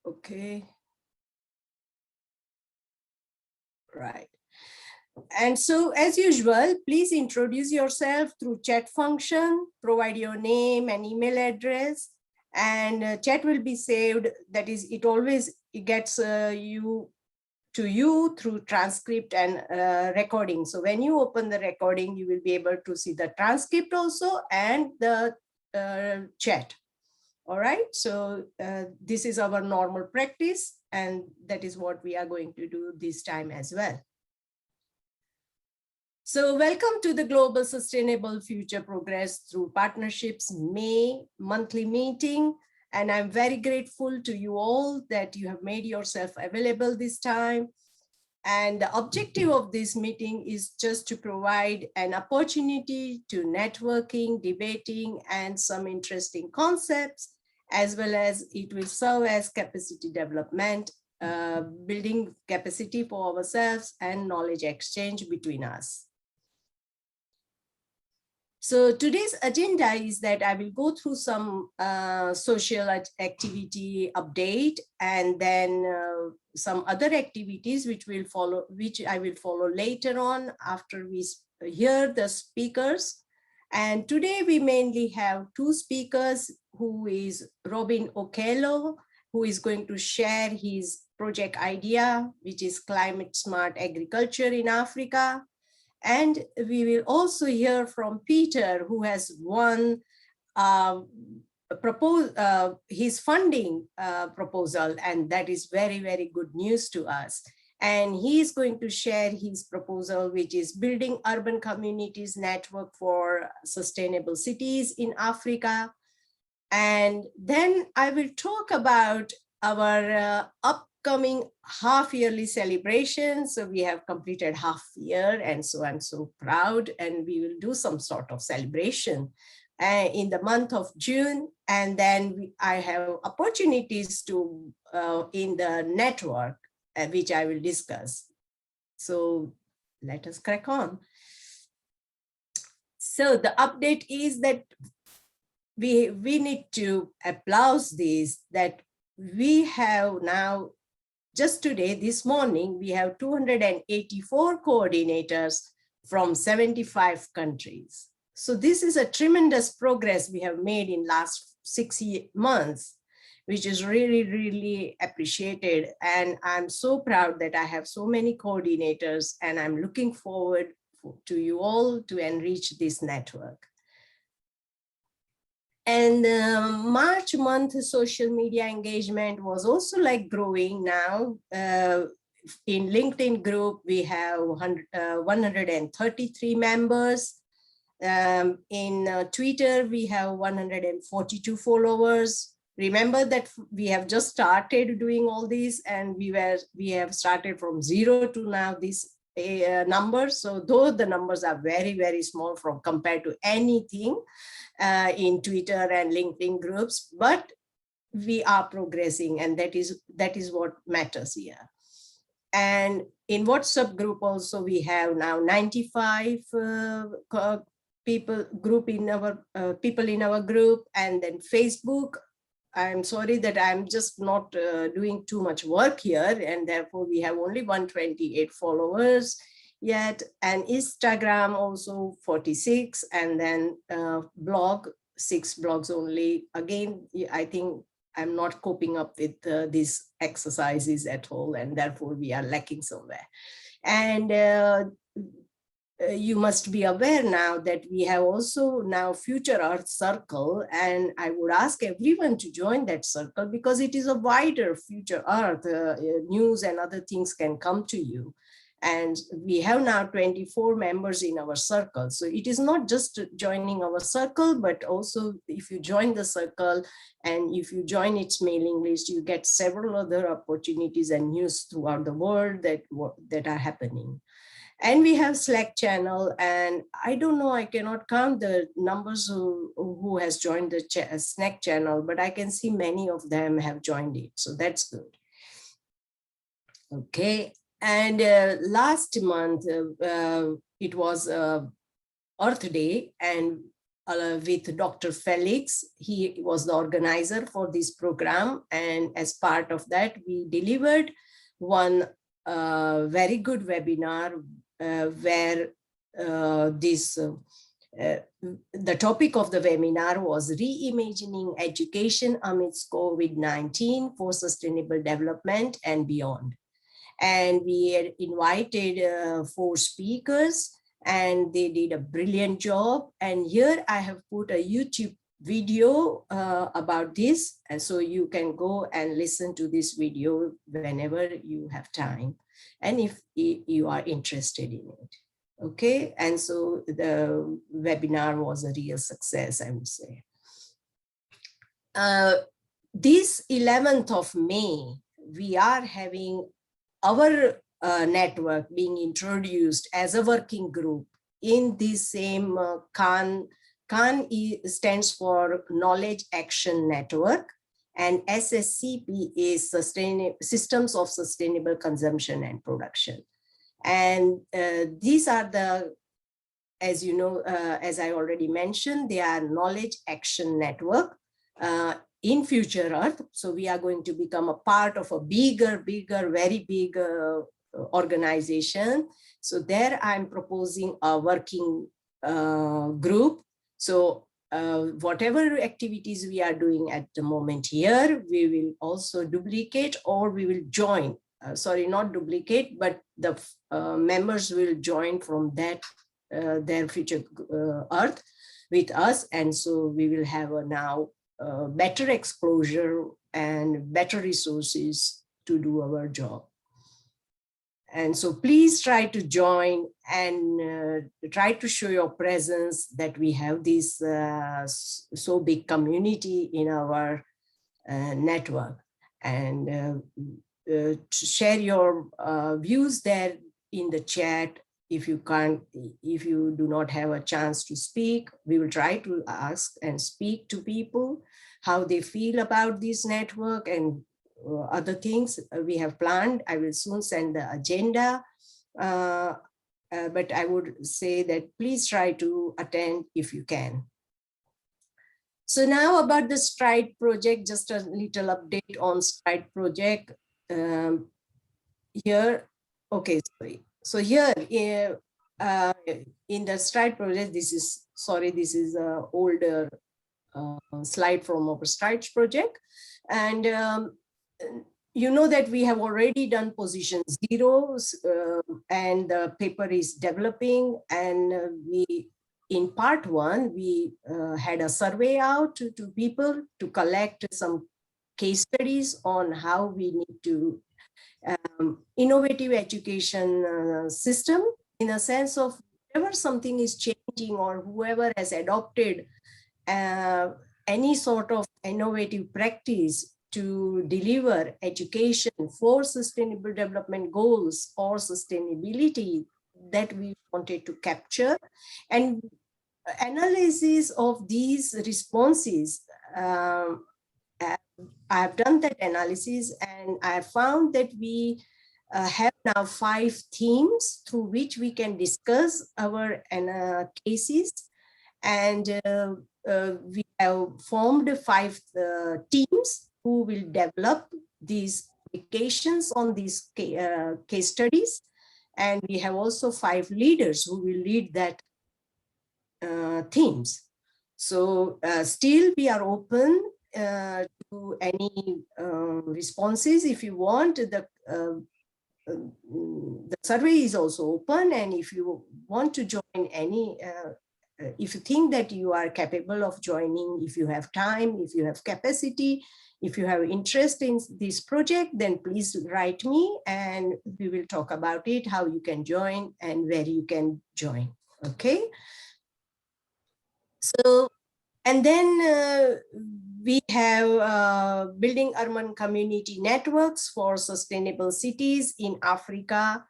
Okay. Right. And so as usual, please introduce yourself through chat function, provide your name and email address, and chat will be saved. That is, it gets you through transcript and recording. So when you open the recording, you will be able to see the transcript also and the chat. All right, so this is our normal practice, and that is what we are going to do this time as well. So welcome to the Global Sustainable Future Progress Through Partnerships May monthly meeting. And I'm very grateful to you all that you have made yourself available this time. And the objective of this meeting is just to provide an opportunity to networking, debating, and some interesting concepts, as well as it will serve as capacity development, building capacity for ourselves and knowledge exchange between us. So today's agenda is that I will go through some social activity update, and then some other activities which I will follow later on after we hear the speakers. And today we mainly have two speakers, who is Robin Okello, who is going to share his project idea, which is climate smart agriculture in Africa. And we will also hear from Peter, who has won his funding proposal, and that is very, very good news to us. And he is going to share his proposal, which is building urban communities network for sustainable cities in Africa. And then I will talk about our upcoming half-yearly celebration. So we have completed half year, and so I'm so proud, and we will do some sort of celebration in the month of June. And then I have opportunities to in the network, which I will discuss. So let us crack on. So the update is that we need to applaud this, that we have now, just today, this morning, we have 284 coordinators from 75 countries. So this is a tremendous progress we have made in last 6 months, which is really, really appreciated. And I'm so proud that I have so many coordinators, and I'm looking forward to you all to enrich this network. And March month social media engagement was also like growing now. In LinkedIn group, we have 133 members. In Twitter, we have 142 followers. Remember that we have just started doing all these, and we have started from 0 to now this number. So though the numbers are very, very small from compared to anything in Twitter and LinkedIn groups, but we are progressing, and that is what matters here. And in WhatsApp group also, we have now 95 people in our group. And then Facebook, I'm sorry that I'm just not doing too much work here, and therefore we have only 128 followers yet. And Instagram also 46, and then blog, 6 blogs only. Again, I think I'm not coping up with these exercises at all, and therefore we are lacking somewhere. And you must be aware now that we have also now Future Earth Circle, and I would ask everyone to join that circle, because it is a wider Future Earth. News and other things can come to you. And we have now 24 members in our circle. So it is not just joining our circle, but also if you join the circle and if you join its mailing list, you get several other opportunities and news throughout the world that are happening. And we have Slack channel, and I don't know, I cannot count the numbers who has joined the Slack channel, but I can see many of them have joined it. So that's good. Okay. And last month, it was Earth Day, and with Dr. Felix. He was the organizer for this program. And as part of that, we delivered one very good webinar where the topic of the webinar was reimagining education amidst COVID-19 for sustainable development and beyond. And we had invited 4 speakers, and they did a brilliant job. And here I have put a YouTube video about this, and so you can go and listen to this video whenever you have time and if you are interested in it. Okay, and so the webinar was a real success, I would say. This 11th of May, we are having our network being introduced as a working group in this same CAN stands for Knowledge Action Network, and SSCP is Systems of Sustainable Consumption and Production. And these are the, as you know, as I already mentioned, they are Knowledge Action Network in Future Earth. So we are going to become a part of a bigger, very big organization. So there I'm proposing a working group. So whatever activities we are doing at the moment here, we will also duplicate, or we will join. Sorry, not duplicate, but the members will join from that, their Future Earth with us. And so we will have now better exposure and better resources to do our job. And so please try to join and try to show your presence, that we have this so big community in our network, and to share your views there in the chat. If you do not have a chance to speak, we will try to ask and speak to people how they feel about this network and other things we have planned. I will soon send the agenda, but I would say that please try to attend if you can. So now about the STRIDE project, just a little update on STRIDE project. Here, okay, sorry. So here in the STRIDE project, this is an older slide from our STRIDE project. And you know that we have already done position 0, and the paper is developing. And we, in part 1, we had a survey out to people to collect some case studies on how we need to innovative education system, in a sense of whenever something is changing or whoever has adopted any sort of innovative practice to deliver education for sustainable development goals or sustainability, that we wanted to capture. And analysis of these responses, I have done that analysis, and I have found that we have now 5 themes through which we can discuss our cases. And we have formed 5 teams who will develop these applications on these case studies. And we have also 5 leaders who will lead that themes. So still we are open to any responses. If you want, the survey is also open, and if you want to join any, if you think that you are capable of joining, if you have time, if you have capacity, if you have interest in this project, then please write me and we will talk about it, how you can join and where you can join. Okay. So, and then we have building urban community networks for sustainable cities in Africa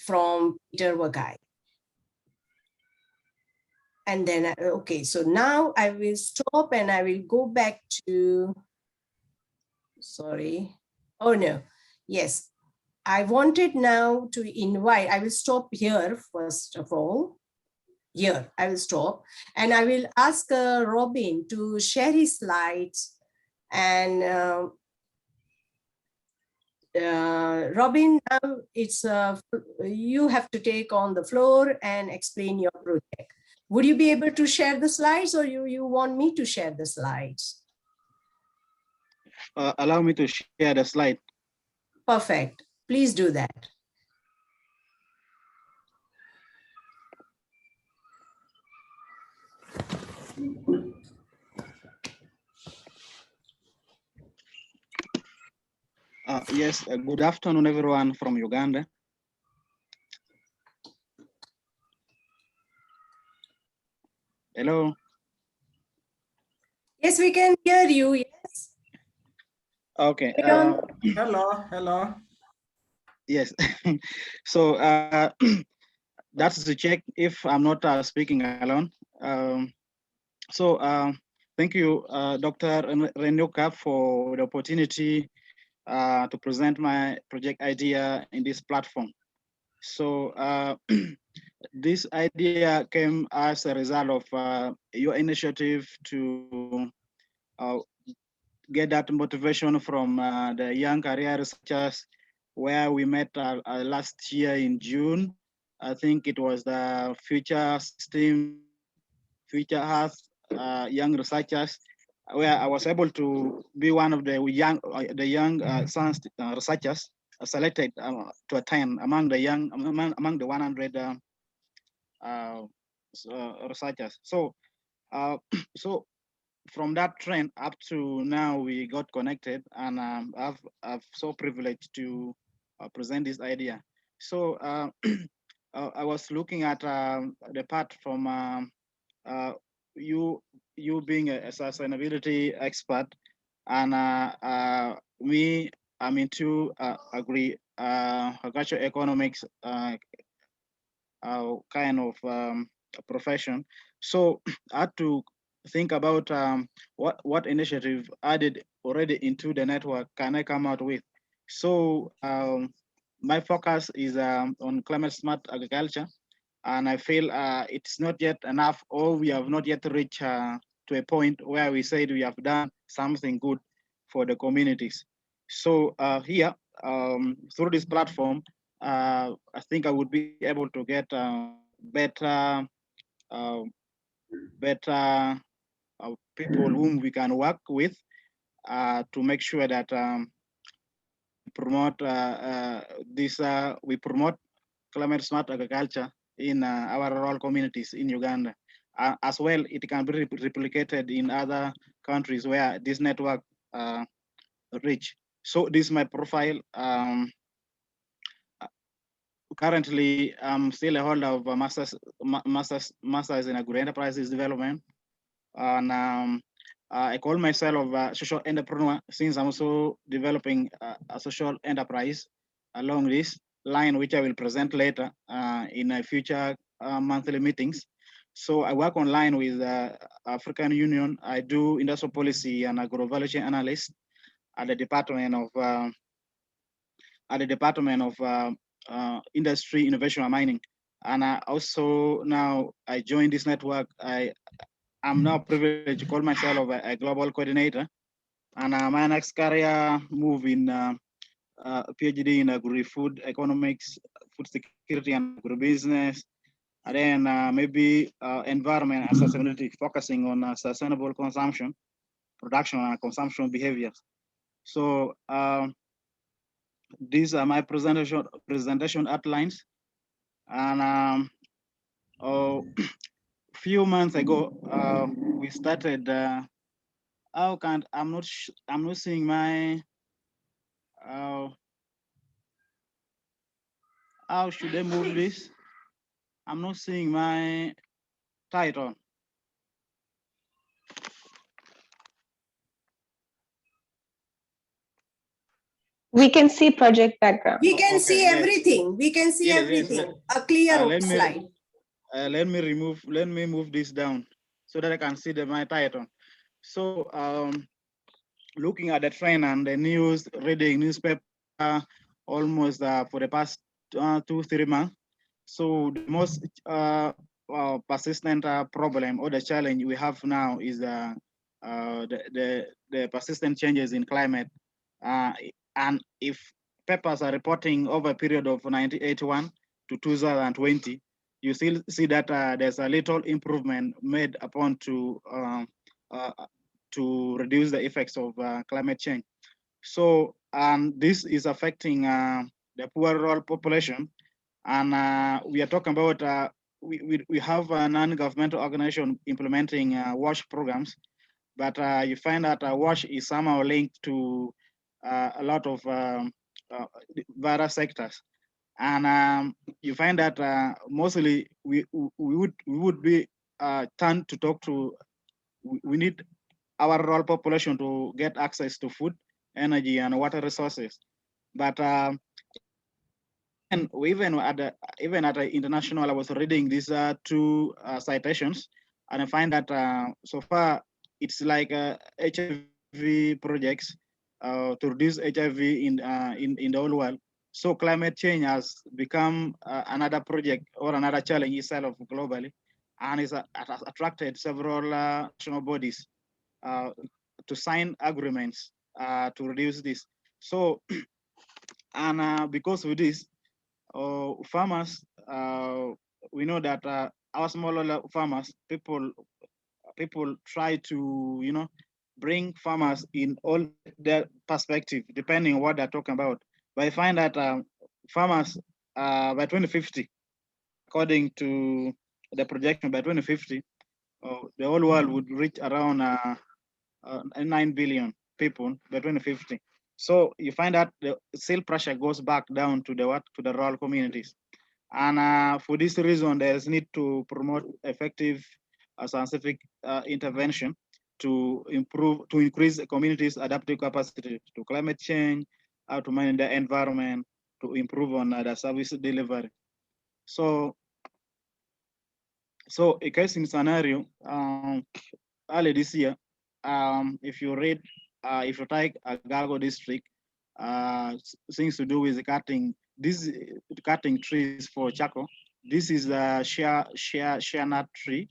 from Peter Wagai. And then, okay, so now I will stop and I will go back to, sorry, oh no, yes. I wanted now to invite, I will stop here first of all. here. I will stop and I will ask Robin to share his slides. And Robin, now it's you have to take on the floor and explain your project. Would you be able to share the slides, or you want me to share the slides? Allow me to share the slide. Perfect. Please do that. Yes, good afternoon, everyone from Uganda. Hello. Yes, we can hear you. Yes. Okay. Hello. Yes. So that's to check if I'm not speaking alone. Thank you, Dr. Renuka, for the opportunity to present my project idea in this platform. So this idea came as a result of your initiative to get that motivation from the young career researchers, where we met last year in June. I think it was the Future System, Future Health young researchers, where I was able to be one of the young science researchers selected to attend among the young among the 100 researchers. So so from that trend up to now, we got connected, and I've so privileged to present this idea. So I was looking at the part from you being a sustainability expert, and me, I'm into agriculture economics kind of profession. So I had to think about what initiative added already into the network can I come out with. So my focus is on climate smart agriculture, and I feel it's not yet enough, or we have not yet reached to a point where we said we have done something good for the communities. So here, through this platform, I think I would be able to get better people whom we can work with to make sure that promote we promote climate smart agriculture in our rural communities in Uganda. As well, it can be replicated in other countries where this network reach. So this is my profile. Currently, I'm still a holder of a master's in agri enterprises development, and I call myself a social entrepreneur, since I'm also developing a social enterprise along this line, which I will present later in a future monthly meetings. So I work online with African Union. I do industrial policy and agro-value chain analyst at the Department of Industry, Innovation, and Mining. And also now I joined this network. I'm now privileged to call myself a global coordinator. And my next career move in PhD in agri-food economics, food security, and agribusiness. And then maybe environment and sustainability, focusing on sustainable consumption, production, and consumption behaviors. So these are my presentation outlines. And a few months ago, we started. I'm not seeing my. How should I move this? I'm not seeing my title. We can see project background. We can see everything. We can see everything. A clear slide. Let me move this down so that I can see my title. So looking at the trend and the news, reading newspaper almost for the past 2-3 months. So the most persistent problem or the challenge we have now is the persistent changes in climate. And if papers are reporting over a period of 1981 to 2020, you still see that there's a little improvement made upon to reduce the effects of climate change. So this is affecting the poor rural population. And we are talking about, we have a non-governmental organization implementing WASH programs, but you find that WASH is somehow linked to a lot of various sectors. And you find that mostly we would be turned to talk to, we need our rural population to get access to food, energy, and water resources. But and even at the international, I was reading these two citations, and I find that so far it's like HIV projects to reduce HIV in the whole world. So climate change has become another project or another challenge itself globally, and it has attracted several national bodies to sign agreements to reduce this. So, and because of this, farmers, we know that our smaller farmers, people try to, bring farmers in all their perspective, depending on what they're talking about. But I find that farmers by 2050, according to the projection, by 2050, the whole world would reach around 9 billion people by 2050. So you find that the sale pressure goes back down to the rural communities. And for this reason, there's need to promote effective scientific intervention to increase the community's adaptive capacity to climate change, how to manage the environment, to improve on the service delivery. So a case in scenario, early this year, if you take Agargo district, things to do with cutting trees for charcoal. This is a share nut tree.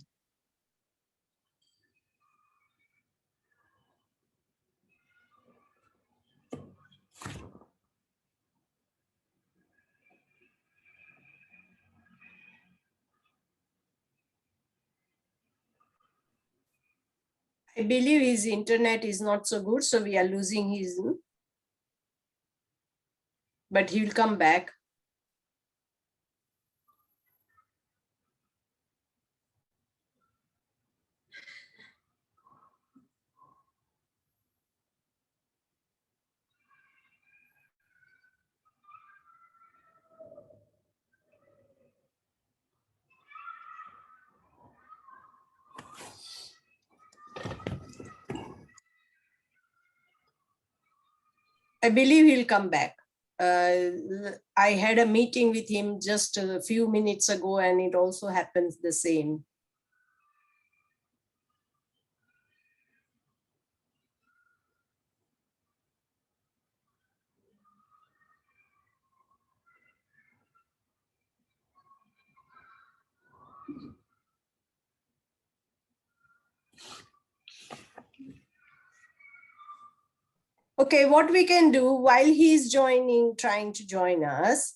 I believe his internet is not so good, so we are losing his, but he will come back. I believe he'll come back. I had a meeting with him just a few minutes ago, and it also happens the same. Okay, what we can do while he's trying to join us,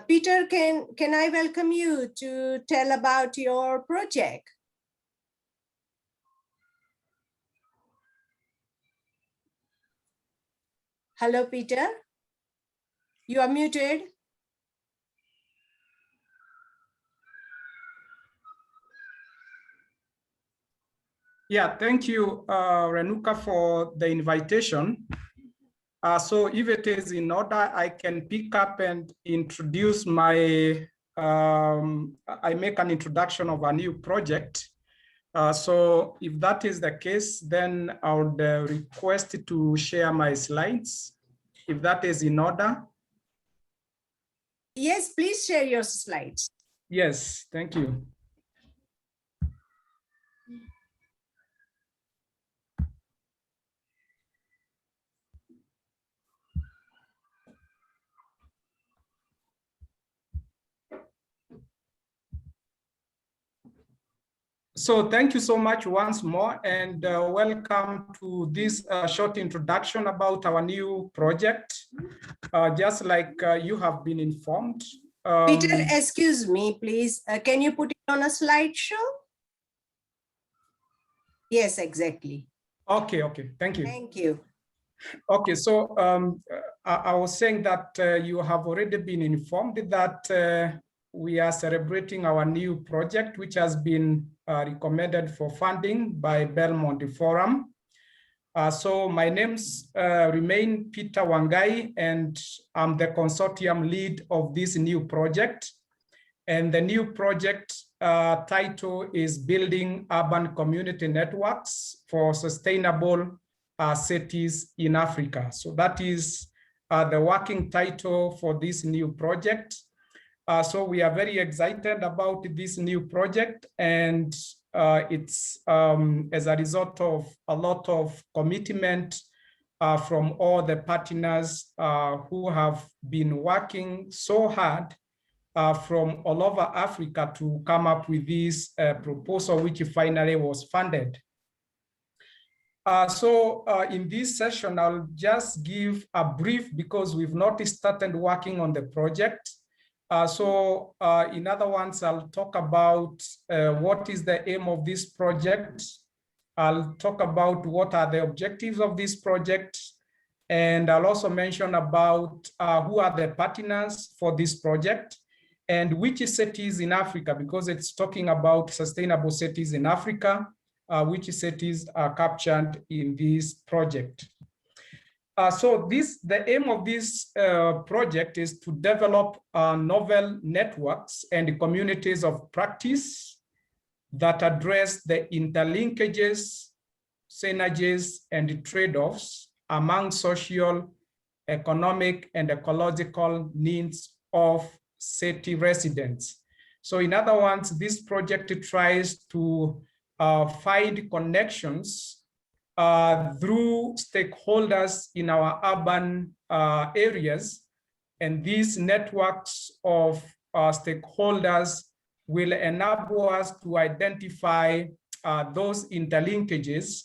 Peter, can I welcome you to tell about your project? Hello, Peter. You are muted. Yeah, thank you, Renuka, for the invitation. So if it is in order, I can pick up and introduce I make an introduction of a new project. So if that is the case, then I would request to share my slides, if that is in order. Yes, please share your slides. Yes, thank you. So thank you so much once more, and welcome to this short introduction about our new project. Just like you have been informed. Peter, excuse me, please. Can you put it on a slideshow? Yes, exactly. Okay, thank you. Thank you. Okay, so I was saying that you have already been informed that we are celebrating our new project, which has been recommended for funding by Belmont Forum. So my name's remain Peter Wangai, and I'm the consortium lead of this new project. And the new project title is Building Urban Community Networks for Sustainable Cities in Africa. So that is the working title for this new project. So we are very excited about this new project, and it's as a result of a lot of commitment from all the partners who have been working so hard from all over Africa to come up with this proposal, which finally was funded. So in this session, I'll just give a brief because we've not started working on the project. In other words, I'll talk about what is the aim of this project. I'll talk about what are the objectives of this project. And I'll also mention about who are the partners for this project and which cities in Africa, because it's talking about sustainable cities in Africa, which cities are captured in this project. The aim of this project is to develop novel networks and communities of practice that address the interlinkages, synergies, and trade-offs among social, economic, and ecological needs of city residents. So in other words, this project tries to find connections through stakeholders in our urban areas, and these networks of stakeholders will enable us to identify those interlinkages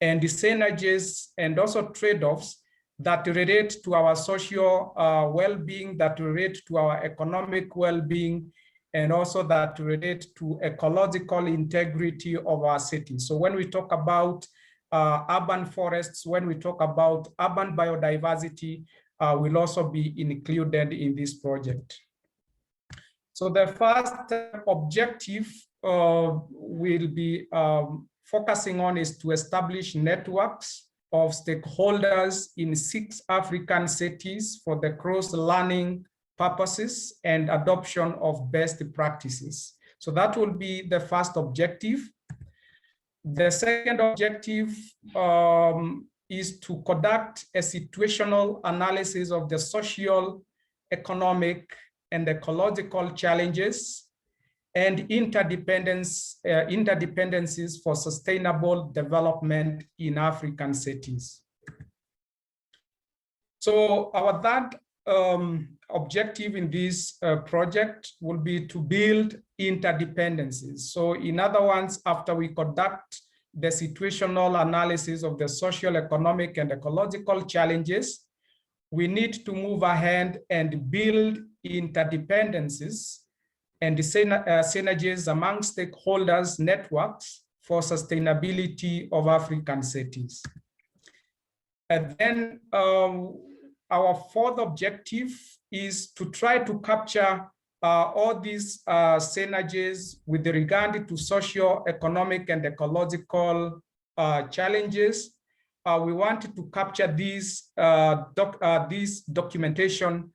and the synergies and also trade-offs that relate to our social well-being, that relate to our economic well-being, and also that relate to ecological integrity of our cities. So when we talk about urban forests, when we talk about urban biodiversity, will also be included in this project. So the first objective will be focusing on is to establish networks of stakeholders in 6 African cities for the cross-learning purposes and adoption of best practices. So that will be the first objective. The second objective is to conduct a situational analysis of the social, economic, and ecological challenges and interdependencies for sustainable development in African cities. So our third objective in this project will be to build interdependencies. So in other words, after we conduct the situational analysis of the social, economic, and ecological challenges, we need to move ahead and build interdependencies and the synergies among stakeholders networks for sustainability of African cities. And then our fourth objective is to try to capture all these synergies with regard to social, economic, and ecological challenges. We want to capture these documentation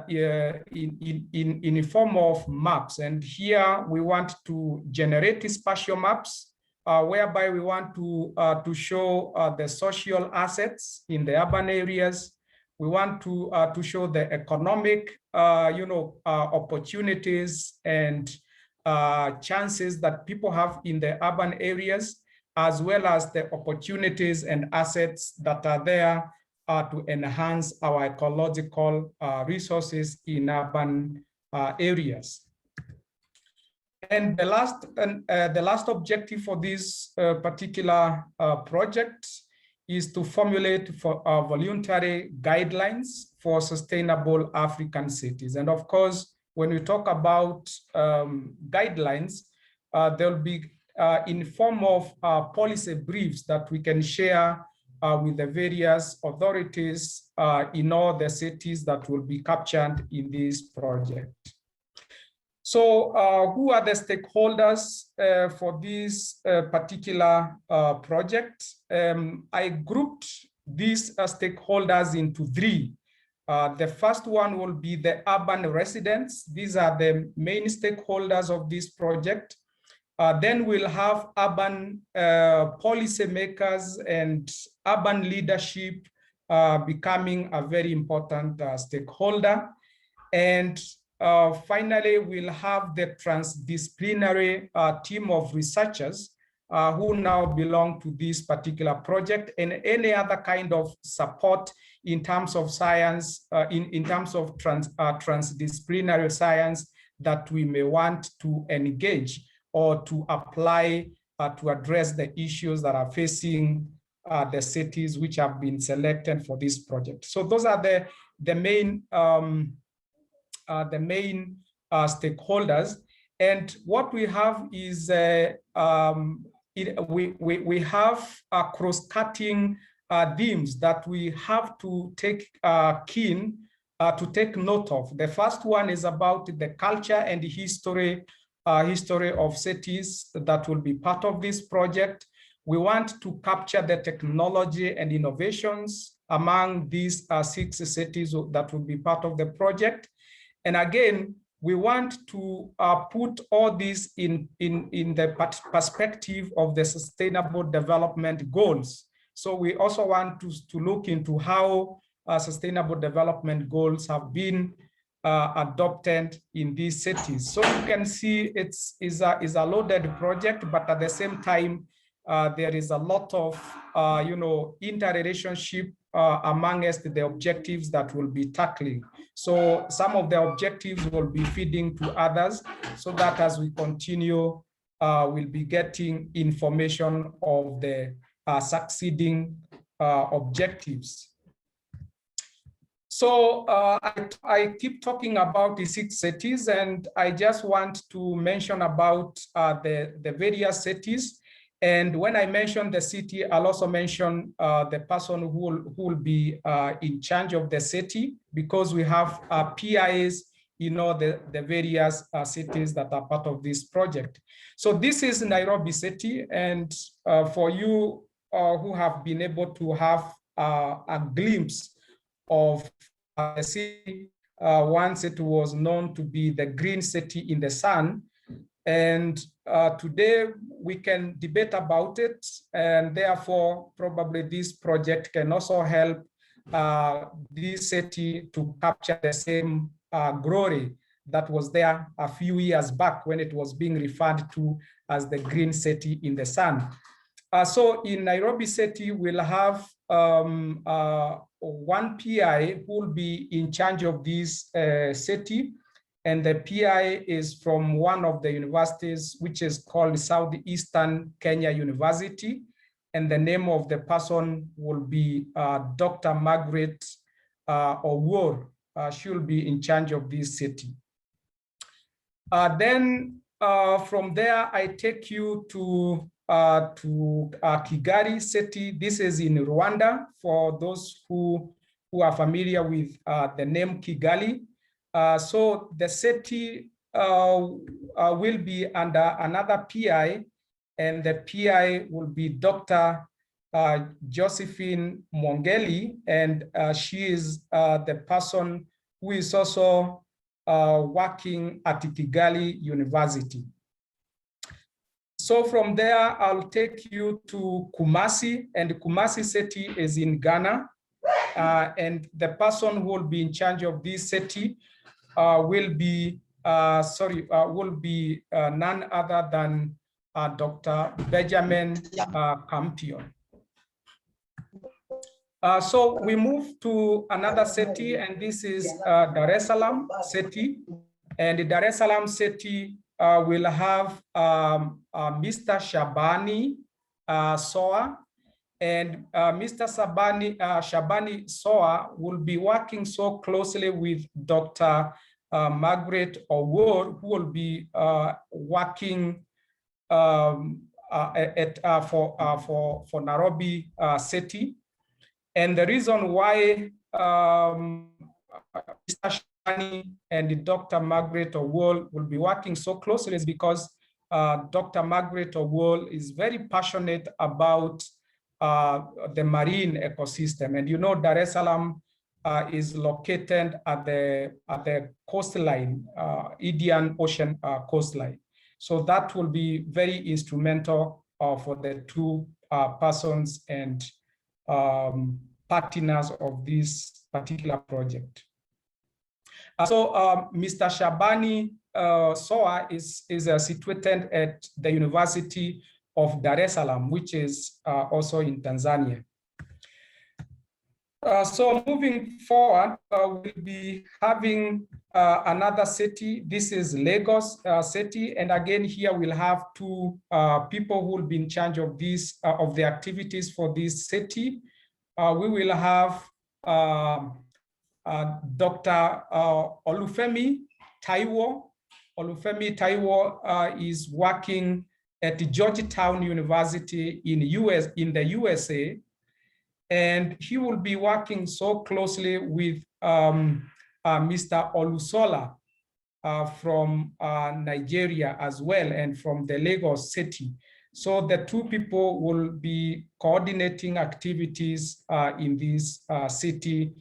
in the form of maps. And here we want to generate spatial maps whereby we want to show the social assets in the urban areas. We want to show the economic opportunities and chances that people have in the urban areas, as well as the opportunities and assets that are there to enhance our ecological resources in urban areas. And the last objective for this particular project is to formulate for voluntary guidelines for sustainable African cities. And of course, when we talk about guidelines, they'll be in form of policy briefs that we can share with the various authorities in all the cities that will be captured in this project. So who are the stakeholders for this particular project? I grouped these stakeholders into three. The first one will be the urban residents. These are the main stakeholders of this project. Then we'll have urban policymakers and urban leadership becoming a very important stakeholder. And finally, we'll have the transdisciplinary team of researchers who now belong to this particular project, and any other kind of support in terms of science, in terms of transdisciplinary science that we may want to engage or to apply to address the issues that are facing the cities which have been selected for this project. So those are the main stakeholders. And what we have is we have cross-cutting themes that we have to take take note of. The first one is about the culture and the history of cities that will be part of this project. We want to capture the technology and innovations among these 6 cities that will be part of the project. And again, we want to put all this in the perspective of the Sustainable Development Goals. So we also want to look into how Sustainable Development Goals have been adopted in these cities. So you can see it's a loaded project, but at the same time, there is a lot of interrelationship amongst the objectives that we'll be tackling. So some of the objectives will be feeding to others, so that as we continue, we'll be getting information of the succeeding objectives. So I keep talking about the 6 cities, and I just want to mention about the various cities. And when I mention the city, I'll also mention the person who will be in charge of the city, because we have PIs, the various cities that are part of this project. So this is Nairobi City. And for you who have been able to have a glimpse of the city, once it was known to be the green city in the sun. And today we can debate about it, and therefore probably this project can also help this city to capture the same glory that was there a few years back when it was being referred to as the green city in the sun. So in Nairobi City, we'll have one PI who will be in charge of this city. And the PI is from one of the universities, which is called Southeastern Kenya University. And the name of the person will be Dr. Margaret Owuor. She'll be in charge of this city. Then from there, I take you to Kigali City. This is in Rwanda, for those who are familiar with the name Kigali. So the city will be under another PI, and the PI will be Dr. Josephine Mongeli, and she is the person who is also working at Kigali University. So from there, I'll take you to Kumasi, and Kumasi City is in Ghana. And the person who will be in charge of this city will be none other than Dr. Benjamin Campion. So we move to another city, and this is Dar es Salaam City. And Dar es Salaam City we'll have Mr. Shabani Soa, and Mr. Shabani Soa will be working so closely with Dr. Margaret Owor, who will be working for Nairobi City. And the reason why Mr. Shani and Dr. Margaret Owol will be working so closely is because Dr. Margaret Owol is very passionate about the marine ecosystem. And you know, Dar es Salaam is located at the coastline, Indian Ocean coastline. So that will be very instrumental for the two persons and partners of this particular project. Mr. Shabani Soa is situated at the University of Dar es Salaam, which is also in Tanzania. So moving forward, we'll be having another city. This is Lagos city. And again, here we'll have two people who will be in charge of this, of the activities for this city. We will have Dr. Olufemi Taiwo. Olufemi Taiwo is working at Georgetown University in the USA. And he will be working so closely with Mr. Olusola from Nigeria as well, and from the Lagos city. So the two people will be coordinating activities in this city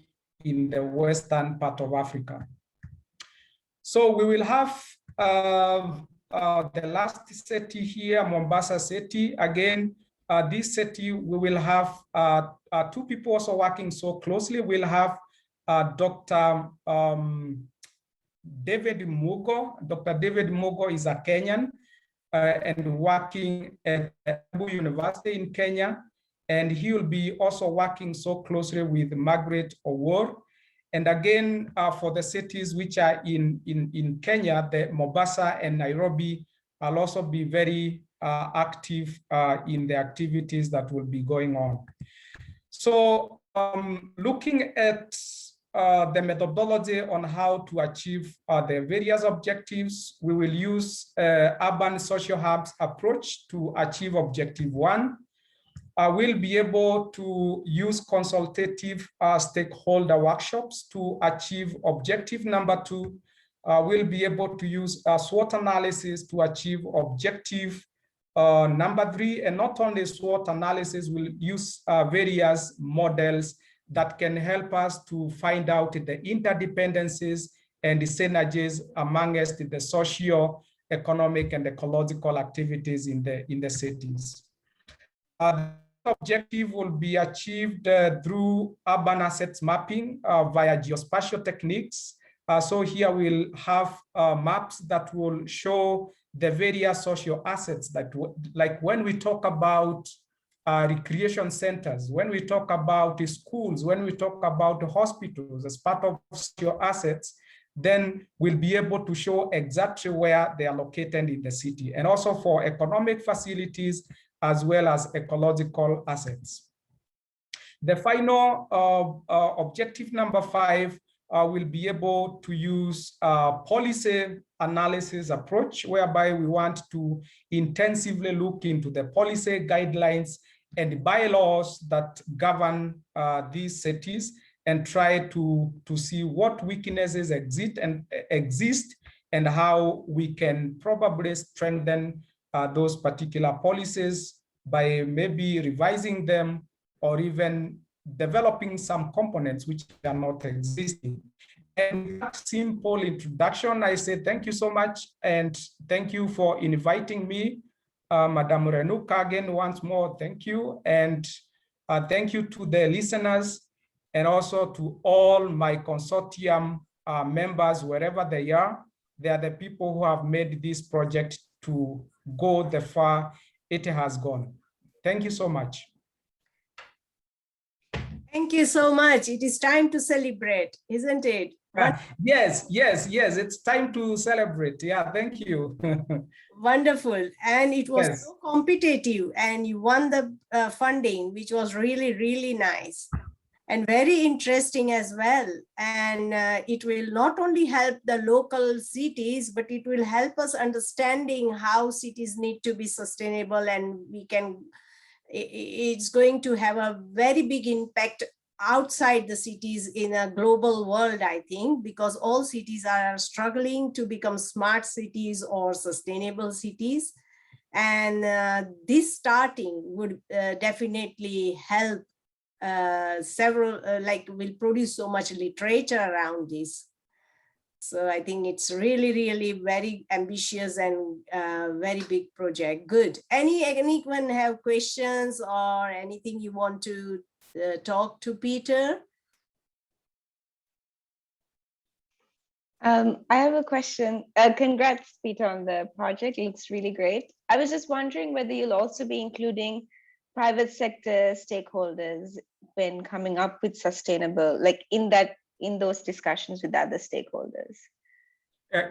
in the western part of Africa. So we will have the last city here, Mombasa city. Again, this city, we will have two people also working so closely. We'll have Dr. David Mugo. Dr. David Mugo is a Kenyan and working at Abu University in Kenya. And he will be also working so closely with Margaret Owor. And again, for the cities which are in Kenya, the Mombasa and Nairobi will also be very active in the activities that will be going on. So looking at the methodology on how to achieve the various objectives, we will use urban social hubs approach to achieve objective 1. We'll be able to use consultative stakeholder workshops to achieve objective number 2. We'll be able to use SWOT analysis to achieve objective number 3. And not only SWOT analysis, we'll use various models that can help us to find out the interdependencies and the synergies amongst the socio-economic and ecological activities in the cities. Objective will be achieved through urban assets mapping via geospatial techniques. So here we'll have maps that will show the various social assets that, like when we talk about recreation centers, when we talk about the schools, when we talk about the hospitals as part of social assets, then we'll be able to show exactly where they are located in the city, and also for economic facilities as well as ecological assets. The final objective number 5 will be able to use policy analysis approach, whereby we want to intensively look into the policy guidelines and bylaws that govern these cities, and try to see what weaknesses exist and how we can probably strengthen those particular policies by maybe revising them or even developing some components which are not existing. And with that simple introduction, I say thank you so much, and thank you for inviting me. Madam Renuka, again, once more, thank you. And thank you to the listeners, and also to all my consortium members, wherever they are. They are the people who have made this project to go the far it has gone. Thank you so much. Thank you so much. It is time to celebrate, isn't it? Yes, it's time to celebrate. Yeah, thank you. Wonderful. And it was Yes. so competitive, and you won the funding, which was really, really nice and very interesting as well. And it will not only help the local cities, but it will help us understanding how cities need to be sustainable, and it's going to have a very big impact outside the cities in a global world, I think, because all cities are struggling to become smart cities or sustainable cities. And this starting would definitely help several, will produce so much literature around this. So I think it's really, really very ambitious and very big project. Good. Anyone have questions or anything you want to talk to Peter? I have a question. Congrats, Peter, on the project. It looks really great. I was just wondering whether you'll also be including private sector stakeholders when coming up with sustainable, like in those discussions with other stakeholders.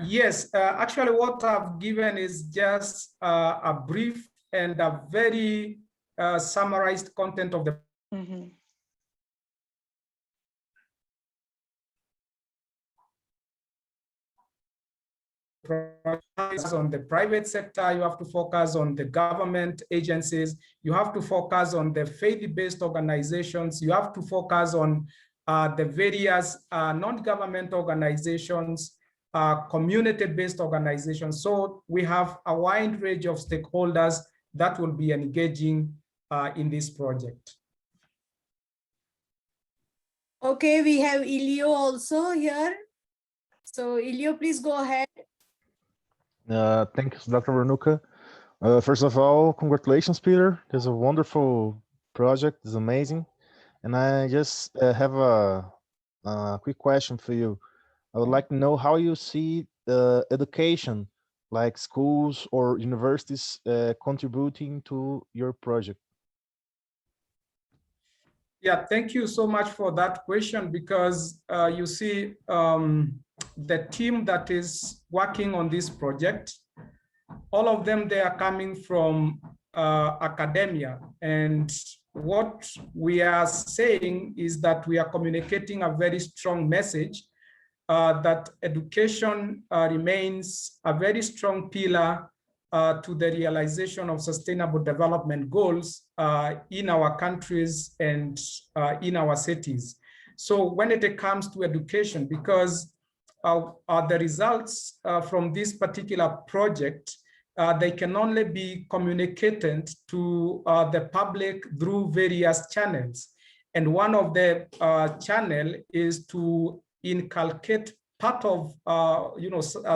Yes, actually what I've given is just a brief and a very summarized content of the on the private sector, you have to focus on the government agencies, you have to focus on the faith-based organizations, you have to focus on the various non-government organizations, community-based organizations. So we have a wide range of stakeholders that will be engaging in this project. Okay, we have Ilio also here. So Ilio, please go ahead. Thanks, Dr. Renuka. First of all, congratulations, Peter. It's a wonderful project. It's amazing. And I just have a quick question for you. I would like to know how you see education, like schools or universities, contributing to your project. Yeah, thank you so much for that question, because you see, the team that is working on this project, all of them, they are coming from academia. And what we are saying is that we are communicating a very strong message that education remains a very strong pillar to the realization of sustainable development goals in our countries and in our cities. So when it comes to education, because the results from this particular project, they can only be communicated to the public through various channels. And one of the channel is to inculcate part of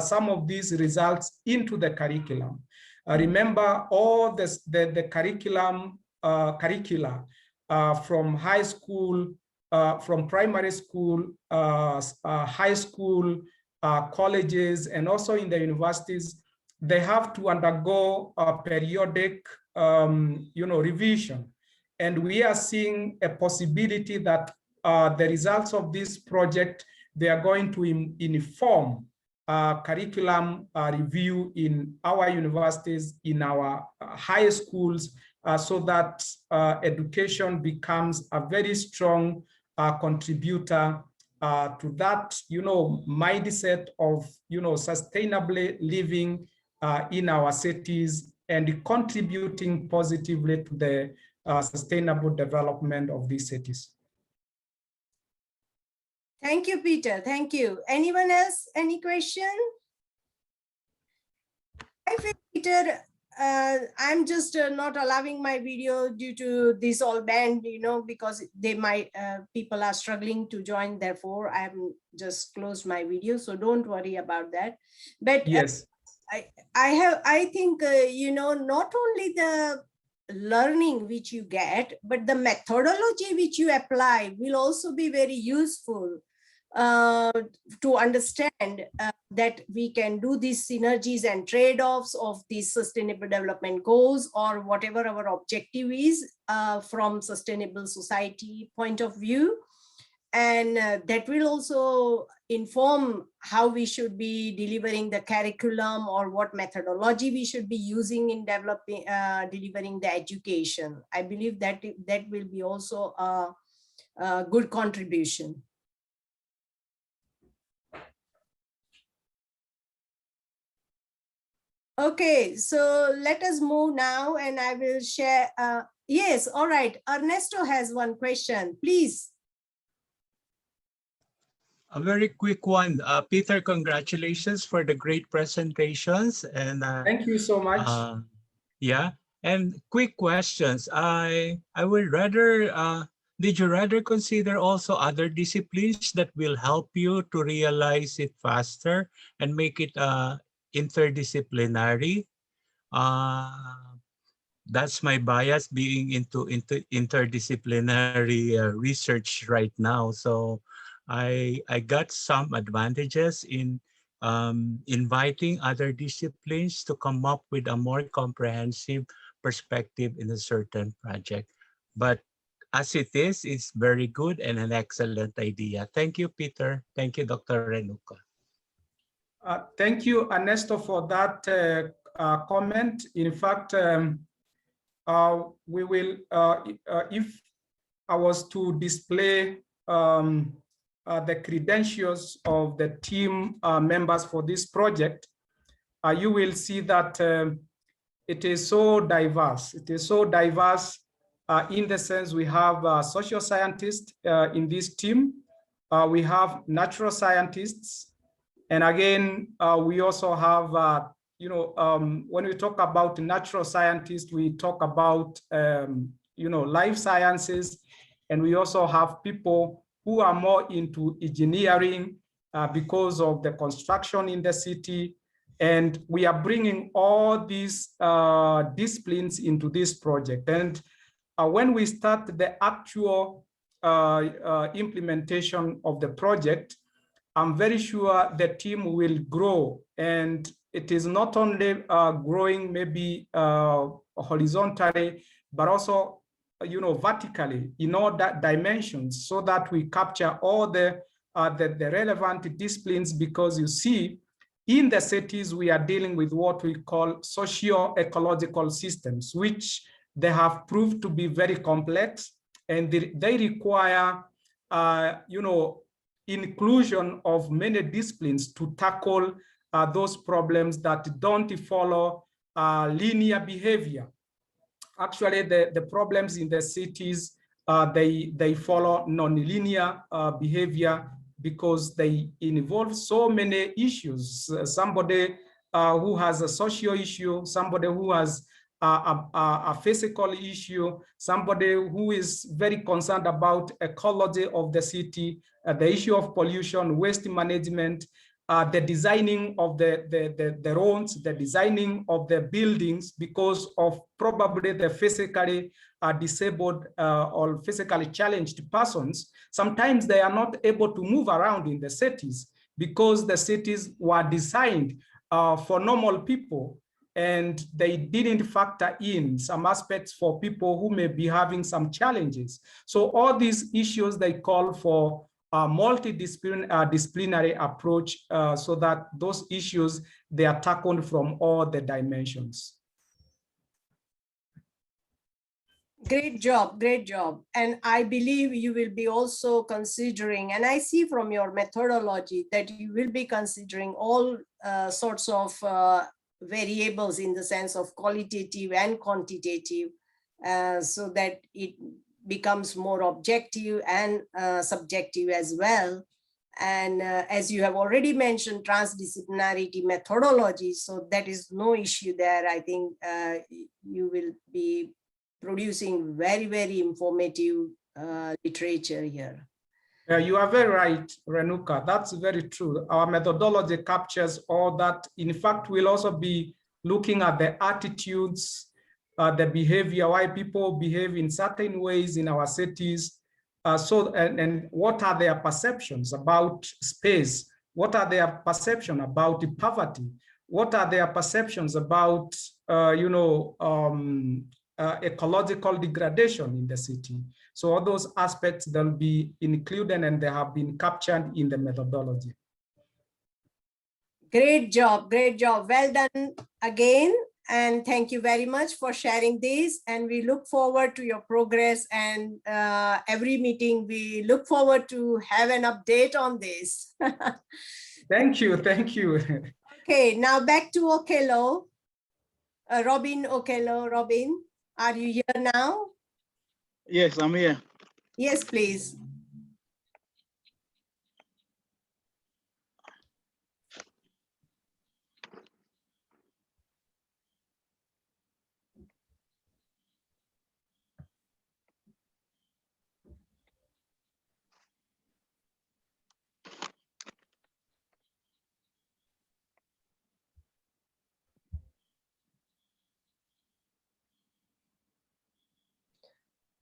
some of these results into the curriculum. Remember, all the curricula from high school, from primary school, high school, colleges, and also in the universities, they have to undergo a periodic revision. And we are seeing a possibility that the results of this project, they are going to inform curriculum review in our universities, in our high schools, so that education becomes a very strong contributor to that, mindset of, sustainably living in our cities and contributing positively to the sustainable development of these cities. Thank you, Peter. Thank you. Anyone else? Any question? I feel, Peter, I'm just not allowing my video due to this all banned, because they might, people are struggling to join. Therefore, I'm just closed my video. So don't worry about that. But yes, I think, not only the learning which you get, but the methodology which you apply will also be very useful to understand that we can do these synergies and trade-offs of these sustainable development goals, or whatever our objective is from sustainable society point of view. And that will also inform how we should be delivering the curriculum or what methodology we should be using in developing, delivering the education. I believe that that will be also a good contribution. Okay, so let us move now and I will share. Yes, all right. Ernesto has one question, please. A very quick one. Peter, congratulations for the great presentations. And Thank you so much. yeah, and quick questions. I would rather, did you rather consider also other disciplines that will help you to realize it faster and make it interdisciplinary? That's my bias, being into interdisciplinary research right now. So I got some advantages in inviting other disciplines to come up with a more comprehensive perspective in a certain project. But as it is, it's very good and an excellent idea. Thank you, Peter. Thank you, Dr. Renuka. Thank you, Ernesto, for that comment. In fact, we will, if I was to display the credentials of the team members for this project, you will see that it is so diverse. It is so diverse in the sense we have social scientists in this team. We have natural scientists. And again, we also have, when we talk about natural scientists, we talk about, life sciences. And we also have people who are more into engineering because of the construction in the city. And we are bringing all these disciplines into this project. And when we start the actual implementation of the project, I'm very sure the team will grow, and it is not only growing maybe horizontally, but also, vertically in all that dimensions, so that we capture all the relevant disciplines. Because you see, in the cities, we are dealing with what we call socio-ecological systems, which they have proved to be very complex, and they require, inclusion of many disciplines to tackle those problems that don't follow linear behavior. Actually, the problems in the cities, they follow non-linear behavior because they involve so many issues. Somebody who has a social issue, somebody who has a physical issue, somebody who is very concerned about ecology of the city, the issue of pollution, waste management, the designing of the roads, the designing of the buildings, because of probably the physically disabled or physically challenged persons. Sometimes they are not able to move around in the cities because the cities were designed for normal people, and they didn't factor in some aspects for people who may be having some challenges. So all these issues, they call for a multidisciplinary approach so that those issues, they are tackled from all the dimensions. Great job, great job. And I believe you will be also considering, and I see from your methodology that you will be considering all sorts of variables in the sense of qualitative and quantitative, so that it becomes more objective and subjective as well. And as you have already mentioned, transdisciplinarity methodology, so that is no issue there. I think you will be producing very, very informative literature here. You are very right, Renuka. That's very true. Our methodology captures all that. In fact, we'll also be looking at the attitudes, the behavior, why people behave in certain ways in our cities. And what are their perceptions about space? What are their perceptions about poverty? What are their perceptions about, ecological degradation in the city? So all those aspects, they'll be included and they have been captured in the methodology. Great job, great job. Well done again. And thank you very much for sharing this. And we look forward to your progress, and every meeting, we look forward to have an update on this. Thank you, thank you. Okay, now back to Okello. Robin Okello. Robin, are you here now? Yes, I'm here. Yes, please.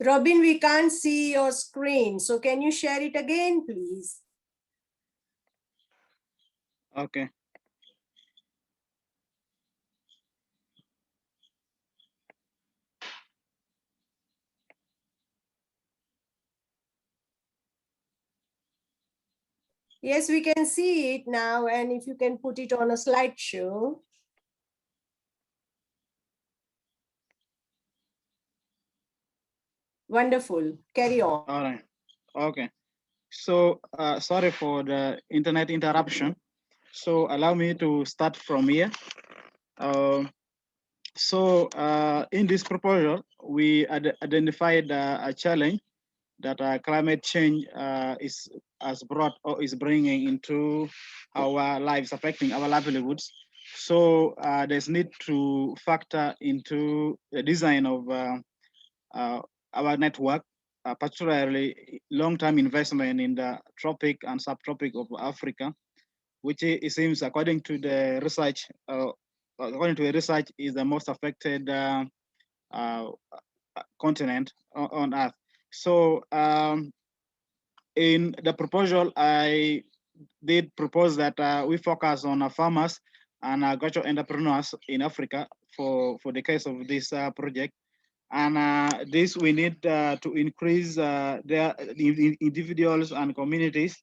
Robin, we can't see your screen. So can you share it again, please? Okay. Yes, we can see it now. And if you can put it on a slideshow. Wonderful. Carry on. All right. Okay. So sorry for the internet interruption. So allow me to start from here. In this proposal, we identified a challenge that climate change has brought or is bringing into our lives, affecting our livelihoods. So there's need to factor into the design of our network, particularly long-term investment in the tropic and subtropic of Africa, which it seems, according to the research, is the most affected continent on Earth. So in the proposal, I did propose that we focus on farmers and agricultural entrepreneurs in Africa for the case of this project. And this we need to increase their individuals and communities,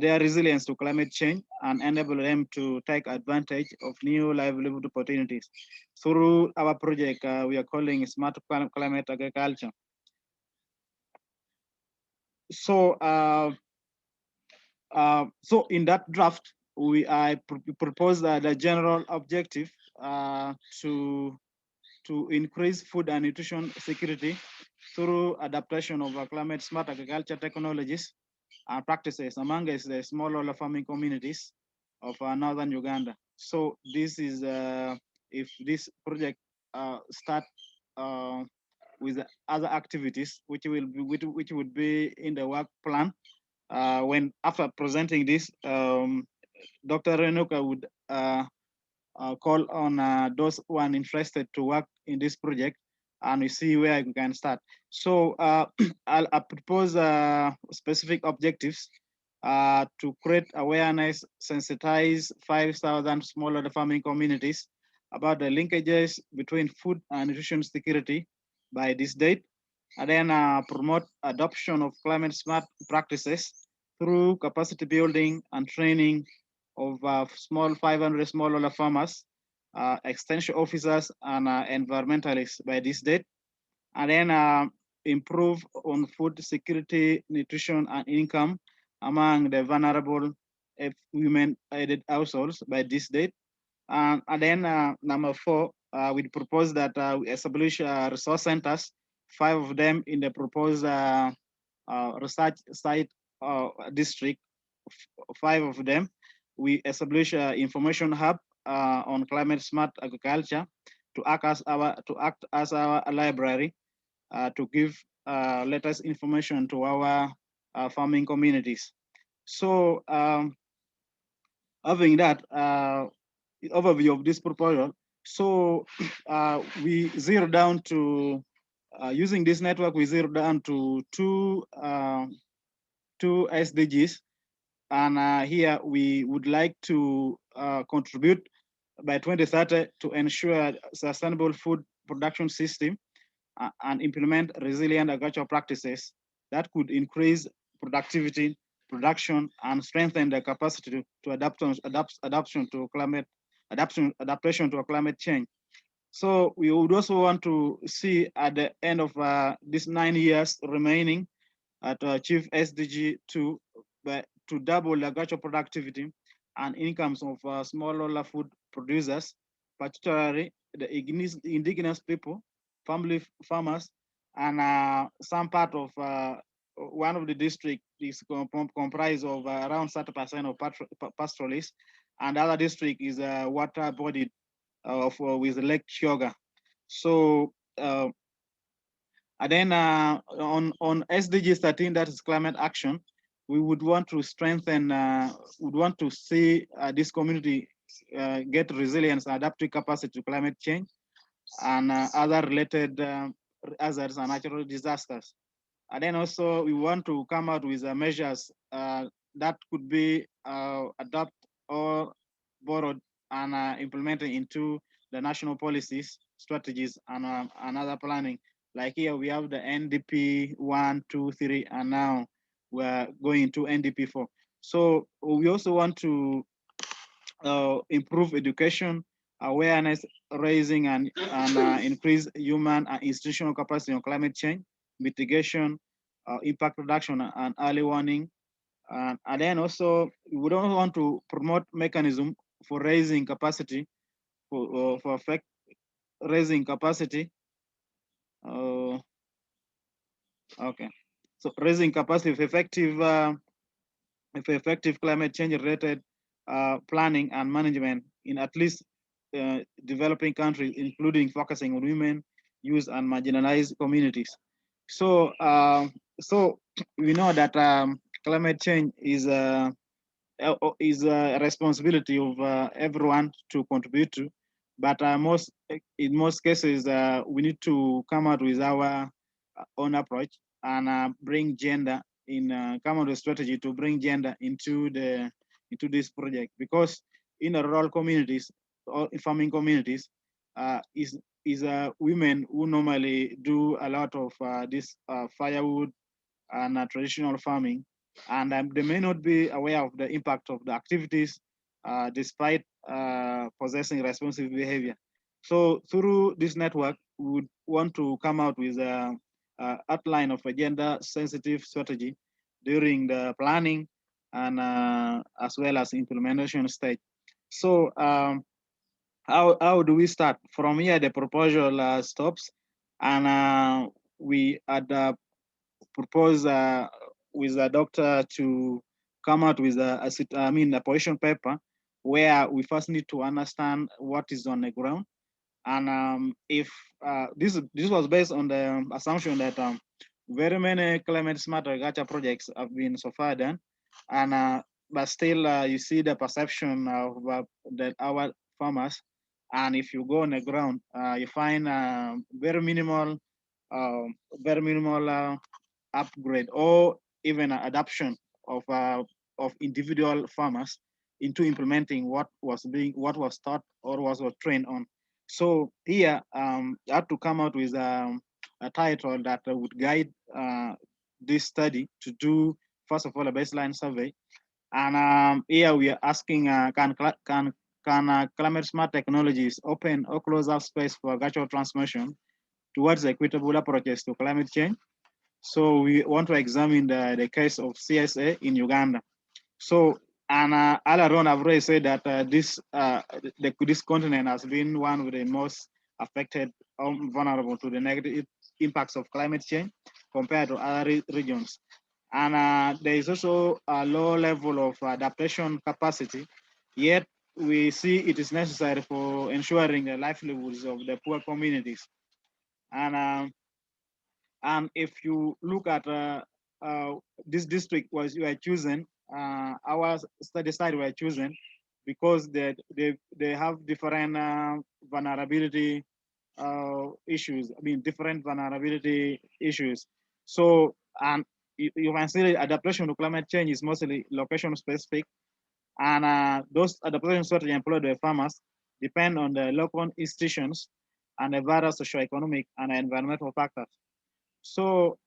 their resilience to climate change, and enable them to take advantage of new livelihood opportunities. Through our project, we are calling Smart Climate Agriculture. So, so in that draft, I propose the general objective to increase food and nutrition security through adaptation of climate smart agriculture technologies and practices among the smallholder farming communities of northern Uganda. So this is if this project start with other activities which would be in the work plan. When after presenting this, Dr. Renuka would call on those who are interested to work in this project, and we see where we can start. So I'll propose specific objectives to create awareness, sensitize 5,000 smallholder farming communities about the linkages between food and nutrition security by this date, and then promote adoption of climate smart practices through capacity building and training of 500 smallholder farmers, extension officers, and environmentalists by this date, and then improve on food security, nutrition, and income among the vulnerable women-aided households by this date. And then number 4, we propose that we establish resource centers, 5 of them in the proposed research site district, 5 of them. We establish an information hub on climate smart agriculture to act as our library to give latest information to our farming communities. So having that overview of this proposal, so we zero down to using this network. We zero down to two SDGs. And here we would like to contribute by 2030 to ensure sustainable food production system and implement resilient agricultural practices that could increase productivity, production, and strengthen the capacity to adaptation to adaptation to climate change. So we would also want to see at the end of these 9 years remaining to achieve SDG 2 to double the agricultural productivity and incomes of smallholder food producers, particularly the indigenous people, family farmers, and some part of one of the district is comprised of around 30% of pastoralists, and the other district is water bodied with Lake Kyoga. So and then on SDG 13, that is climate action, we would want to strengthen, would want to see this community get resilience and adaptive capacity to climate change and other related hazards and natural disasters. And then also we want to come out with measures that could be adopted or borrowed and implemented into the national policies, strategies, and other planning. Like here we have the NDP 1, 2, 3, and now we're going to NDP 4. So we also want to improve education, awareness raising, and increase human and institutional capacity on climate change, mitigation, impact reduction, and early warning. And then also, we don't want to promote mechanism for raising capacity, for effect raising capacity. Okay, so raising capacity of effective climate change related planning and management in at least developing countries, including focusing on women, youth, and marginalized communities. So, so we know that climate change is a responsibility of everyone to contribute to, but in most cases we need to come out with our own approach and bring gender in come up with a strategy to bring gender into this project, because in rural communities or farming communities is women who normally do a lot of this firewood and traditional farming, and they may not be aware of the impact of the activities despite possessing responsive behavior. So through this network, we would want to come out with a outline of a gender-sensitive strategy during the planning and as well as implementation stage. So how do we start? From here, the proposal stops, and we had proposed with the doctor to come out with a position paper where we first need to understand what is on the ground. And if this was based on the assumption that very many climate smart agriculture projects have been so far done, and but still you see the perception of that our farmers, and if you go on the ground, you find very minimal upgrade or even adoption of individual farmers into implementing what was taught or was trained on. So here, I had to come out with a title that would guide this study to do, first of all, a baseline survey. And here we are asking, can climate smart technologies open or close up space for agricultural transformation towards equitable approaches to climate change? So we want to examine the case of CSA in Uganda. So, and earlier on, I've already said that this continent has been one of the most affected or vulnerable to the negative impacts of climate change compared to other regions. And there is also a low level of adaptation capacity, yet we see it is necessary for ensuring the livelihoods of the poor communities. And if you look at this district you are chosen, our study site were chosen because they have different vulnerability issues. I mean, different vulnerability issues. So, and you can see adaptation to climate change is mostly location specific, and those adaptation strategies employed by farmers depend on the local institutions and various socioeconomic and environmental factors. So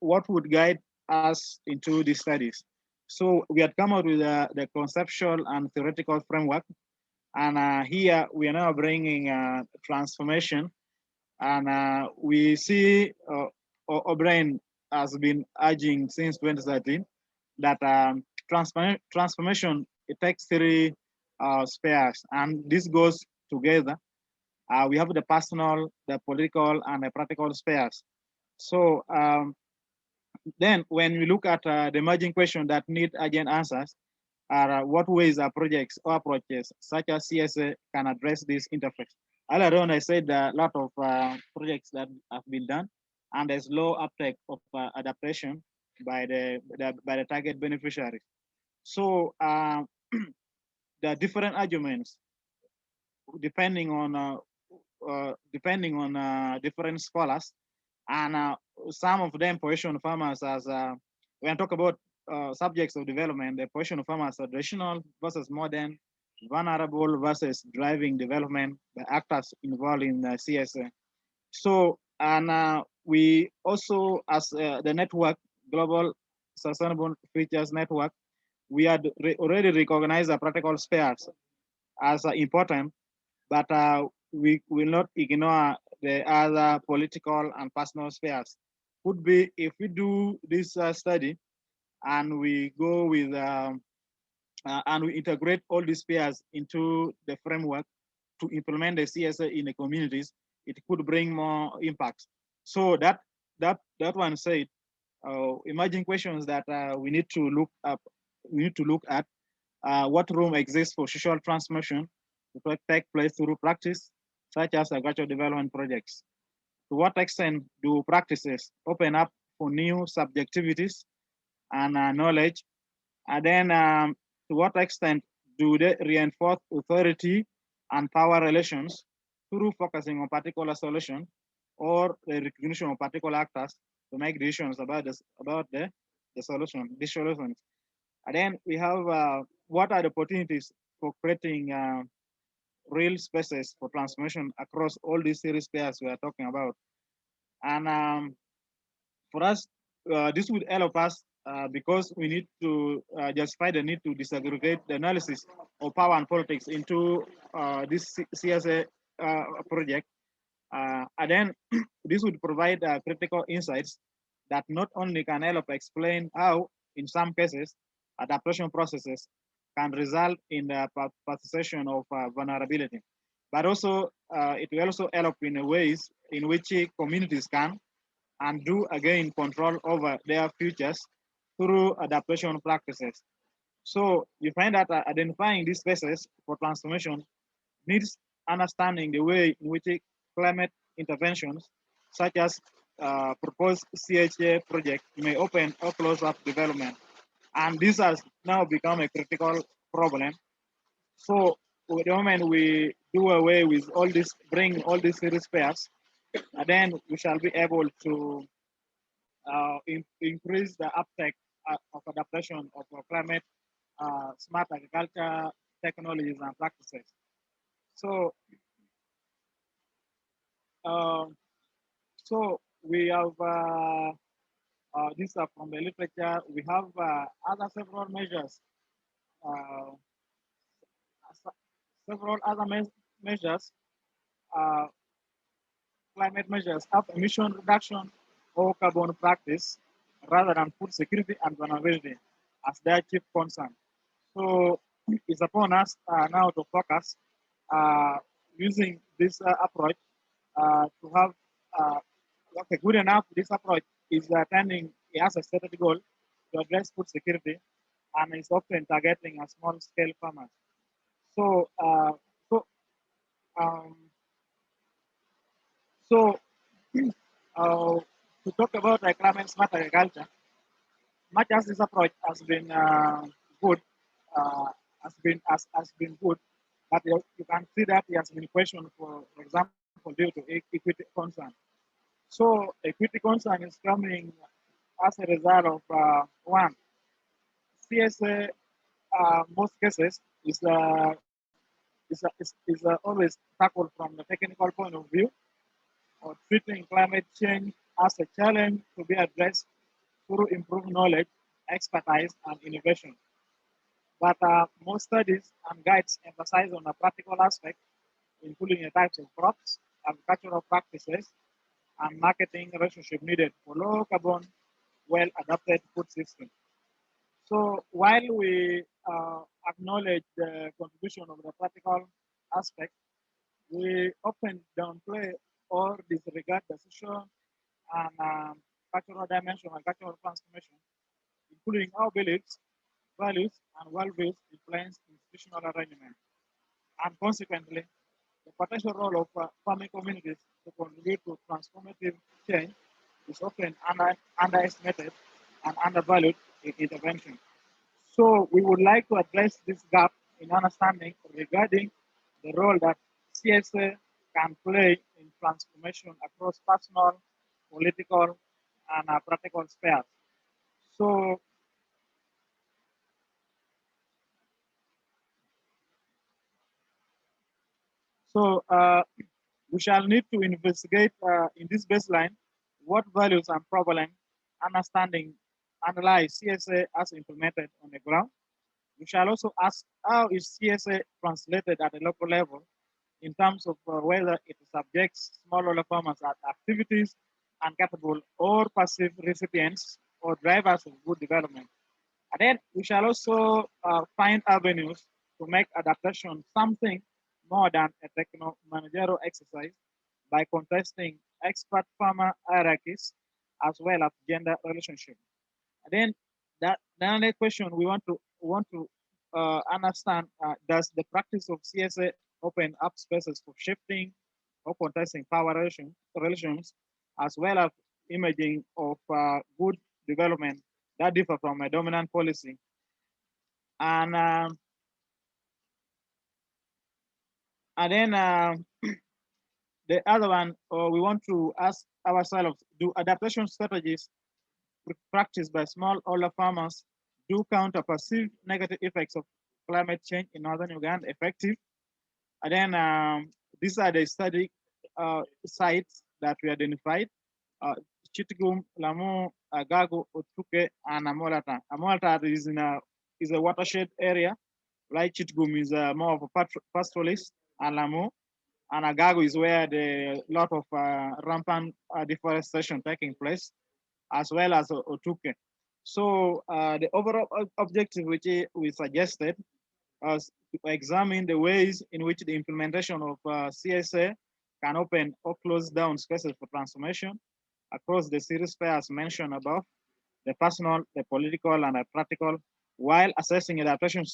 what would guide us into these studies? So we had come out with the conceptual and theoretical framework. And here we are now bringing transformation. And we see O'Brien has been urging since 2013 that transformation, it takes three spheres, and this goes together. We have the personal, the political, and the practical spheres. So then when we look at the emerging questions that need urgent answers, are what ways are projects or approaches such as CSA can address this interface? Earlier on, I said a lot of projects that have been done, and there's low uptake of adaptation by the target beneficiaries. So the different arguments, depending on different scholars, and some of them position farmers as when I talk about subjects of development, the position of farmers are traditional versus modern, vulnerable versus driving development, the actors involved in CSA. So, and we also, as the network, Global Sustainable Features Network, we had already recognized the practical spheres as important, but we will not ignore the other political and personal spheres. Could be if we do this study and we go with and we integrate all these spheres into the framework to implement the CSA in the communities, it could bring more impact. So that one said, emerging questions that we need to look up, we need to look at what room exists for social transformation to take place through practice, such as agricultural development projects. To what extent do practices open up for new subjectivities and knowledge? And then to what extent do they reinforce authority and power relations through focusing on particular solution or the recognition of particular actors to make decisions about this, about the solution, these solutions? And then we have what are the opportunities for creating real spaces for transformation across all these three spheres we are talking about. And for us, this would help us because we need to justify the need to disaggregate the analysis of power and politics into this CSA project. And then this would provide critical insights that not only can help explain how, in some cases, adaptation processes can result in the participation of vulnerability, but also it will also help in the ways in which communities can and do again control over their futures through adaptation practices. So you find that identifying these spaces for transformation needs understanding the way in which climate interventions, such as proposed CHA project, may open or close up development. And this has now become a critical problem. So the moment we do away with all this, bring all these three spheres, and then we shall be able to increase the uptake of adaptation of climate smart agriculture technologies and practices. So, so we have these are from the literature. We have other several measures, uh, several other measures, uh, climate measures of emission reduction or carbon practice rather than food security and vulnerability as their chief concern. So it's upon us now to focus using this approach to have okay, good enough. This approach is attending, it has a stated goal to address food security and is often targeting a small scale farmers. So, so, um, so to talk about climate smart agriculture, much as this approach has been good, uh, has been good, but you can see that it has been questioned for example, due to equity concern. So equity concern is coming as a result of one, CSA most cases is is always tackled from the technical point of view, or treating climate change as a challenge to be addressed through improved knowledge, expertise, and innovation. But most studies and guides emphasize on a practical aspect, including the types of crops, agricultural practices, and marketing relationship needed for low carbon, well-adapted food systems. So while we acknowledge the contribution of the practical aspect, we often downplay or disregard the social and cultural dimension and cultural transformation, including our beliefs, values, and worldviews influence institutional arrangement. And consequently, the potential role of farming communities to contribute to transformative change is often underestimated and undervalued in intervention. So we would like to address this gap in understanding regarding the role that CSA can play in transformation across personal, political, and practical spheres. So, so we shall need to investigate in this baseline what values and problem understanding analyze CSA as implemented on the ground. We shall also ask how is CSA translated at a local level in terms of whether it subjects smallholder farmers at activities uncapable or passive recipients or drivers of good development. And then we shall also find avenues to make adaptation something more than a techno-managerial exercise by contesting expert farmer hierarchies as well as gender relationship. And then the another question we want to understand: does the practice of CSA open up spaces for shifting or contesting power relations, as well as imaging of good development that differ from a dominant policy? And then the other one, we want to ask ourselves: do adaptation strategies practiced by smallholder farmers do counter perceived negative effects of climate change in northern Uganda effective? And then these are the study sites that we identified: Chitgum, Lamu, Agago, Otuke, and Amolata. Amolata is a watershed area, like Chitgum is more of a pastoralist, and Lamu and Agago is where the lot of rampant deforestation taking place, as well as Otuke. So the overall objective which we suggested was to examine the ways in which the implementation of CSA can open or close down spaces for transformation across the series spheres mentioned above, the personal, the political, and the practical, while assessing adaptation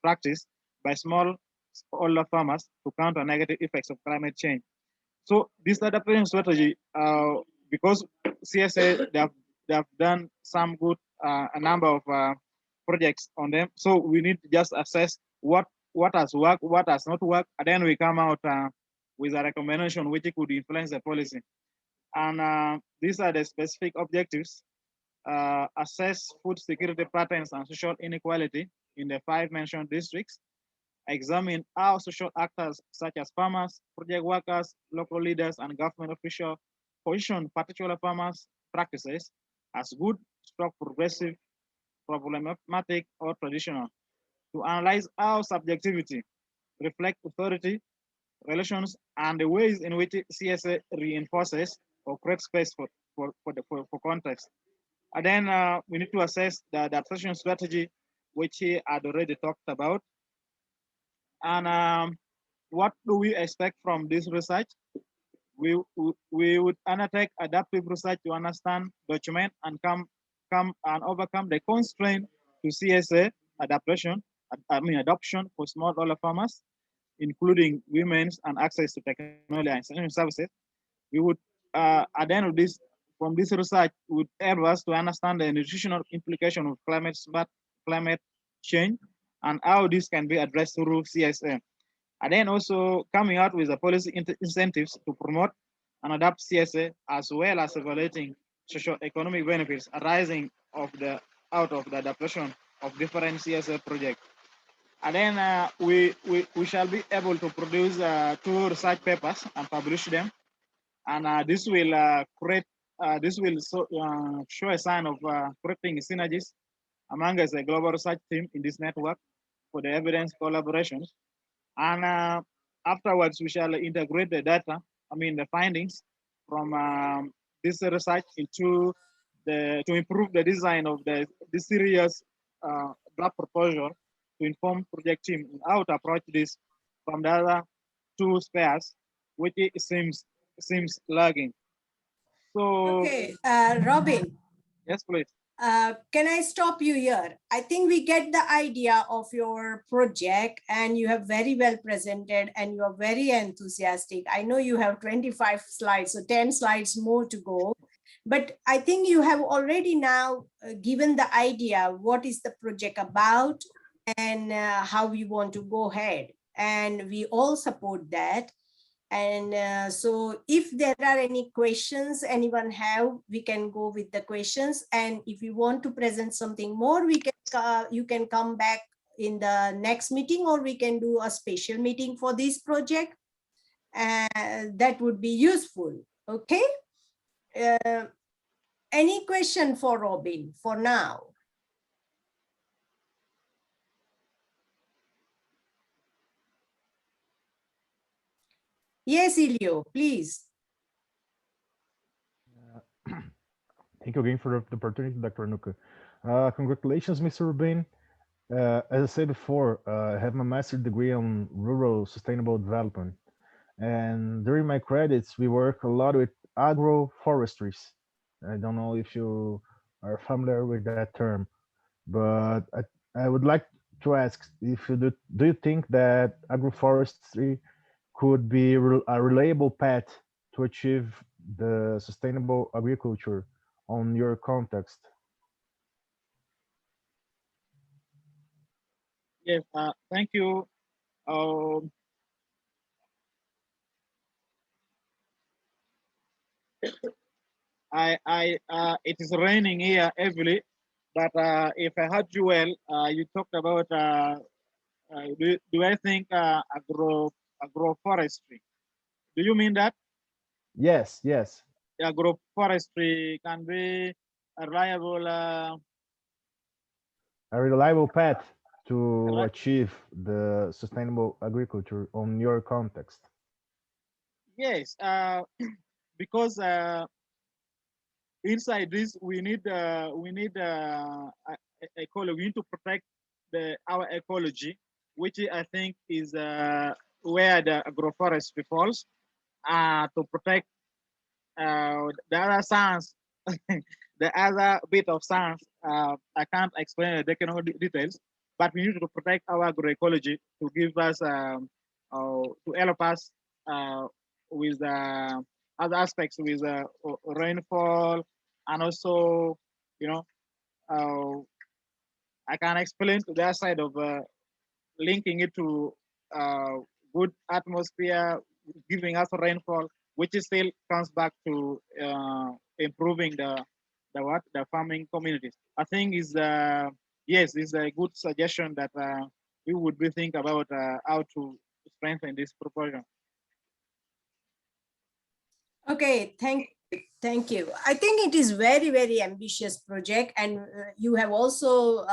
practice by smallholder farmers to counter negative effects of climate change. So this adaptation strategy, because CSA, they have done some good, a number of projects on them. So we need to just assess what has worked, what has not worked, and then we come out with a recommendation which could influence the policy. And these are the specific objectives: assess food security patterns and social inequality in the 5 mentioned districts, examine how social actors such as farmers, project workers, local leaders, and government officials position particular farmers' practices as good, strong, progressive, problematic, or traditional, to analyze how subjectivity reflects authority, relations, and the ways in which CSA reinforces or creates space for context. And then we need to assess the adaptation strategy, which I had already talked about. And what do we expect from this research? We would undertake adaptive research to understand, document, and come and overcome the constraint to CSA adaptation, adoption for smallholder farmers, including women's and access to technology and extension services. We would, at the end of this, from this research, would help us to understand the nutritional implication of climate change and how this can be addressed through CSA. And then also coming out with the policy incentives to promote and adapt CSA, as well as evaluating socio-economic benefits arising out of the adaptation of different CSA projects. And then we shall be able to produce 2 research papers and publish them. And this will show a sign of creating synergies among us, a global research team in this network for the evidence collaborations. And afterwards, we shall integrate the data, the findings from this research into to improve the design of this serious draft proposal to inform project team how to approach this from the other 2 spheres, which it seems lagging. So, Okay, Robin. Yes, please. Can I stop you here? I think we get the idea of your project and you have very well presented and you are very enthusiastic. I know you have 25 slides, so 10 slides more to go. But I think you have already now given the idea what is the project about and how we want to go ahead. And we all support that. And so if there are any questions anyone have, we can go with the questions. And if you want to present something more, we can you can come back in the next meeting, or we can do a special meeting for this project. That would be useful. Okay. Any question for Robin for now? Yes, Ilio, please. Thank you again for the opportunity, Dr. Renuka. Congratulations, Mr. Rubin. As I said before, I have my master's degree on rural sustainable development. And during my credits, we work a lot with agroforestries. I don't know if you are familiar with that term, but I would like to ask if you do you think that agroforestry could be a reliable path to achieve the sustainable agriculture on your context? Yes, thank you. It is raining here heavily, but if I heard you well, you talked about do I think agroforestry? Do you mean that? Yes, yes. Agroforestry can be a reliable path to achieve the sustainable agriculture on your context. Yes, because inside this we need ecology. We need to protect our ecology, which I think is where the agroforestry falls. To protect the other science, the other bit of science. I can't explain the technical details, but we need to protect our agroecology to give us to help us with other aspects with rainfall, and also, I can explain to the other side of linking it to good atmosphere, giving us rainfall, which still comes back to improving the farming communities. I think is yes, is a good suggestion that we would be think about how to strengthen this proposal. Okay, thank you. I think it is very, very ambitious project, and you have also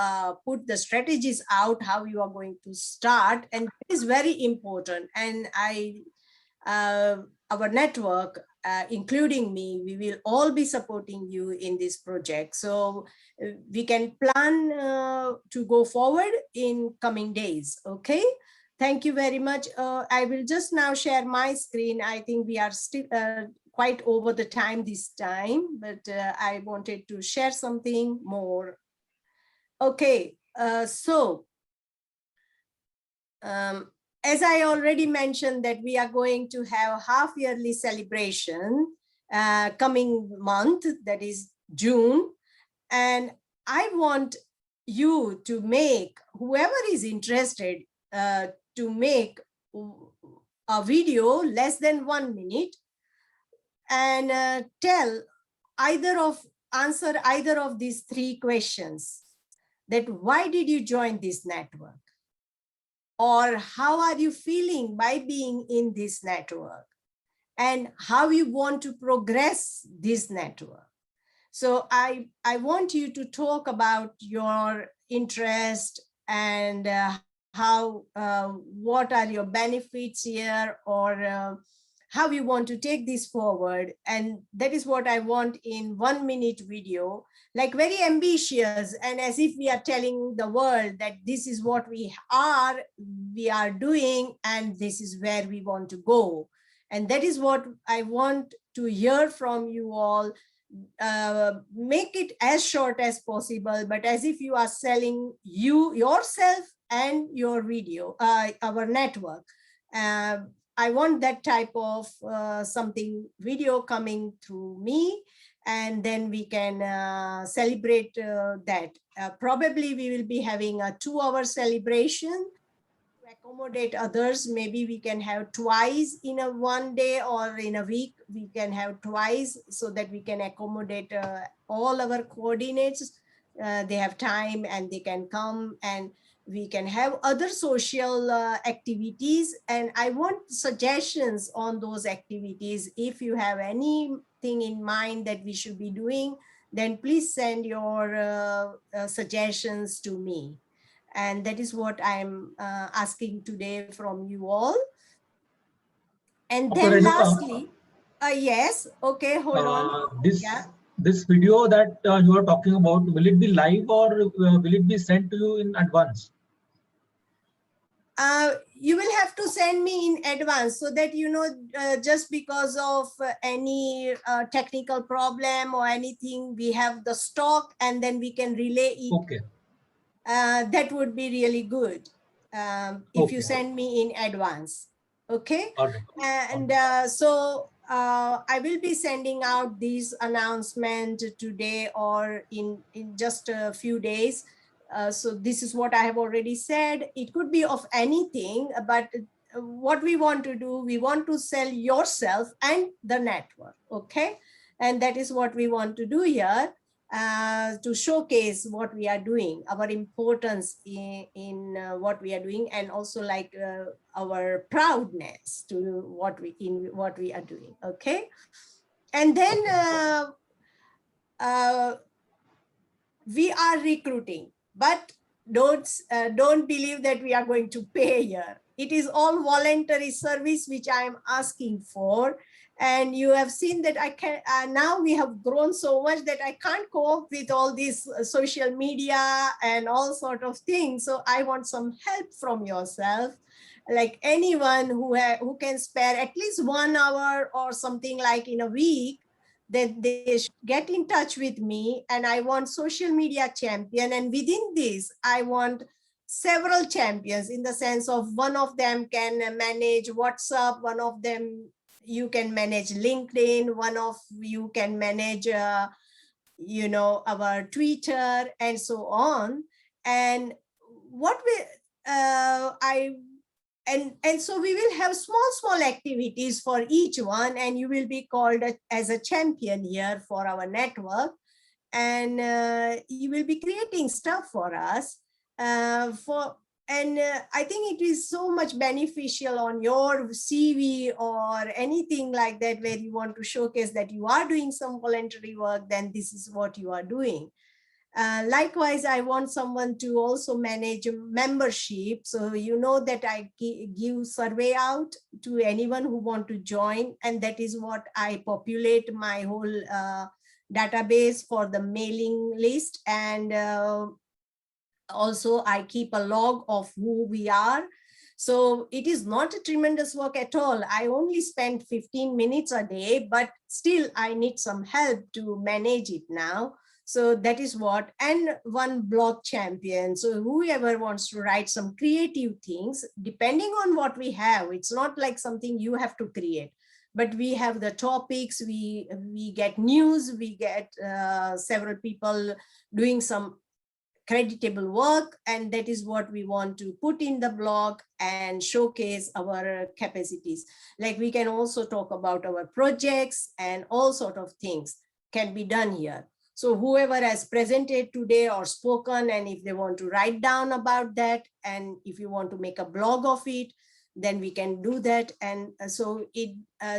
put the strategies out how you are going to start, and it is very important. And our network, including me, we will all be supporting you in this project. So we can plan to go forward in coming days. Okay. Thank you very much. I will just now share my screen. I think we are still quite over the time this time, but I wanted to share something more. Okay, as I already mentioned that we are going to have half-yearly celebration coming month, that is June. And I want you to make, whoever is interested, to make a video less than 1 minute and answer either of these 3 questions. That why did you join this network? or how are you feeling by being in this network, and how you want to progress this network. So I want you to talk about your interest and what are your benefits here, or how you want to take this forward. And that is what I want in 1 minute video, like very ambitious, and as if we are telling the world that this is what we are doing, and this is where we want to go. And that is what I want to hear from you all. Make it as short as possible, but as if you are selling yourself and your video, our network. I want that type of something video coming through me, and then we can celebrate that. Probably we will be having a 2-hour celebration to accommodate others. Maybe we can have twice in a one day, or in a week we can have twice, so that we can accommodate all our coordinates. They have time and they can come, and we can have other social activities. And I want suggestions on those activities. If you have anything in mind that we should be doing, then please send your suggestions to me. And that is what I'm asking today from you all. And Dr. then Renuka, lastly, yes, okay, hold on. Yeah. this video that you are talking about, will it be live, or will it be sent to you in advance? You will have to send me in advance, so that, you know, just because of any technical problem or anything, we have the stock and then we can relay it. Okay. That would be really good if you Okay. send me in advance. Okay. All right. And so I will be sending out this announcement today or in just a few days. So this is what I have already said. It could be of anything, but what we want to do, we want to sell yourself and the network. Okay. And that is what we want to do here. To showcase what we are doing, our importance in what we are doing, and also like our proudness to what we are doing. Okay. And then we are recruiting, but don't believe that we are going to pay here. It is all voluntary service which I am asking for. And you have seen that I can now we have grown so much that I can't cope with all this social media and all sort of things. So I want some help from yourself, like anyone who can spare at least 1 hour or something like in a week, that they get in touch with me. And I want social media champion, and within this I want several champions, in the sense of one of them can manage WhatsApp, one of them you can manage LinkedIn, one of you can manage you know, our Twitter, and so on. And what we and so we will have small activities for each one, and you will be called as a champion here for our network. And you will be creating stuff for us I think it is so much beneficial on your CV or anything like that, where you want to showcase that you are doing some voluntary work, then this is what you are doing. Likewise, I want someone to also manage membership. So you know that I give survey out to anyone who want to join, and that is what I populate my whole database for the mailing list. And also I keep a log of who we are. So it is not a tremendous work at all. I only spend 15 minutes a day, but still I need some help to manage it now. So that is what, and one blog champion. So whoever wants to write some creative things, depending on what we have, it's not like something you have to create, but we have the topics, we get news, we get several people doing some creditable work, and that is what we want to put in the blog and showcase our capacities. Like we can also talk about our projects, and all sort of things can be done here. So whoever has presented today or spoken, and if they want to write down about that, and if you want to make a blog of it, then we can do that. And so it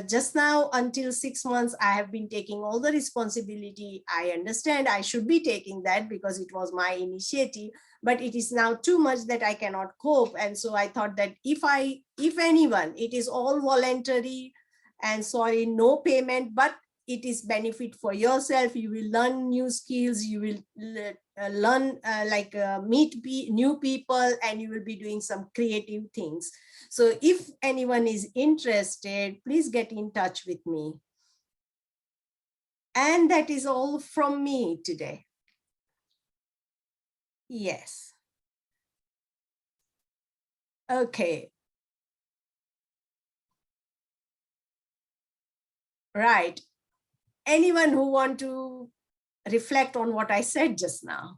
just now until 6 months, I have been taking all the responsibility. I understand I should be taking that because it was my initiative, but it is now too much that I cannot cope. And so I thought that if anyone, it is all voluntary and sorry, no payment, but it is benefit for yourself. You will learn new skills, you will learn meet new people, and you will be doing some creative things. So if anyone is interested, please get in touch with me. And that is all from me today. Yes. Okay. Right. Anyone who want to reflect on what I said just now?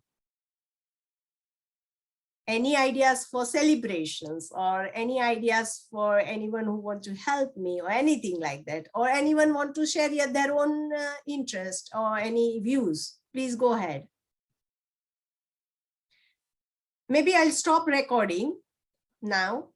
Any ideas for celebrations, or any ideas for anyone who want to help me, or anything like that, or anyone want to share their own interest or any views? Please go ahead. Maybe I'll stop recording now.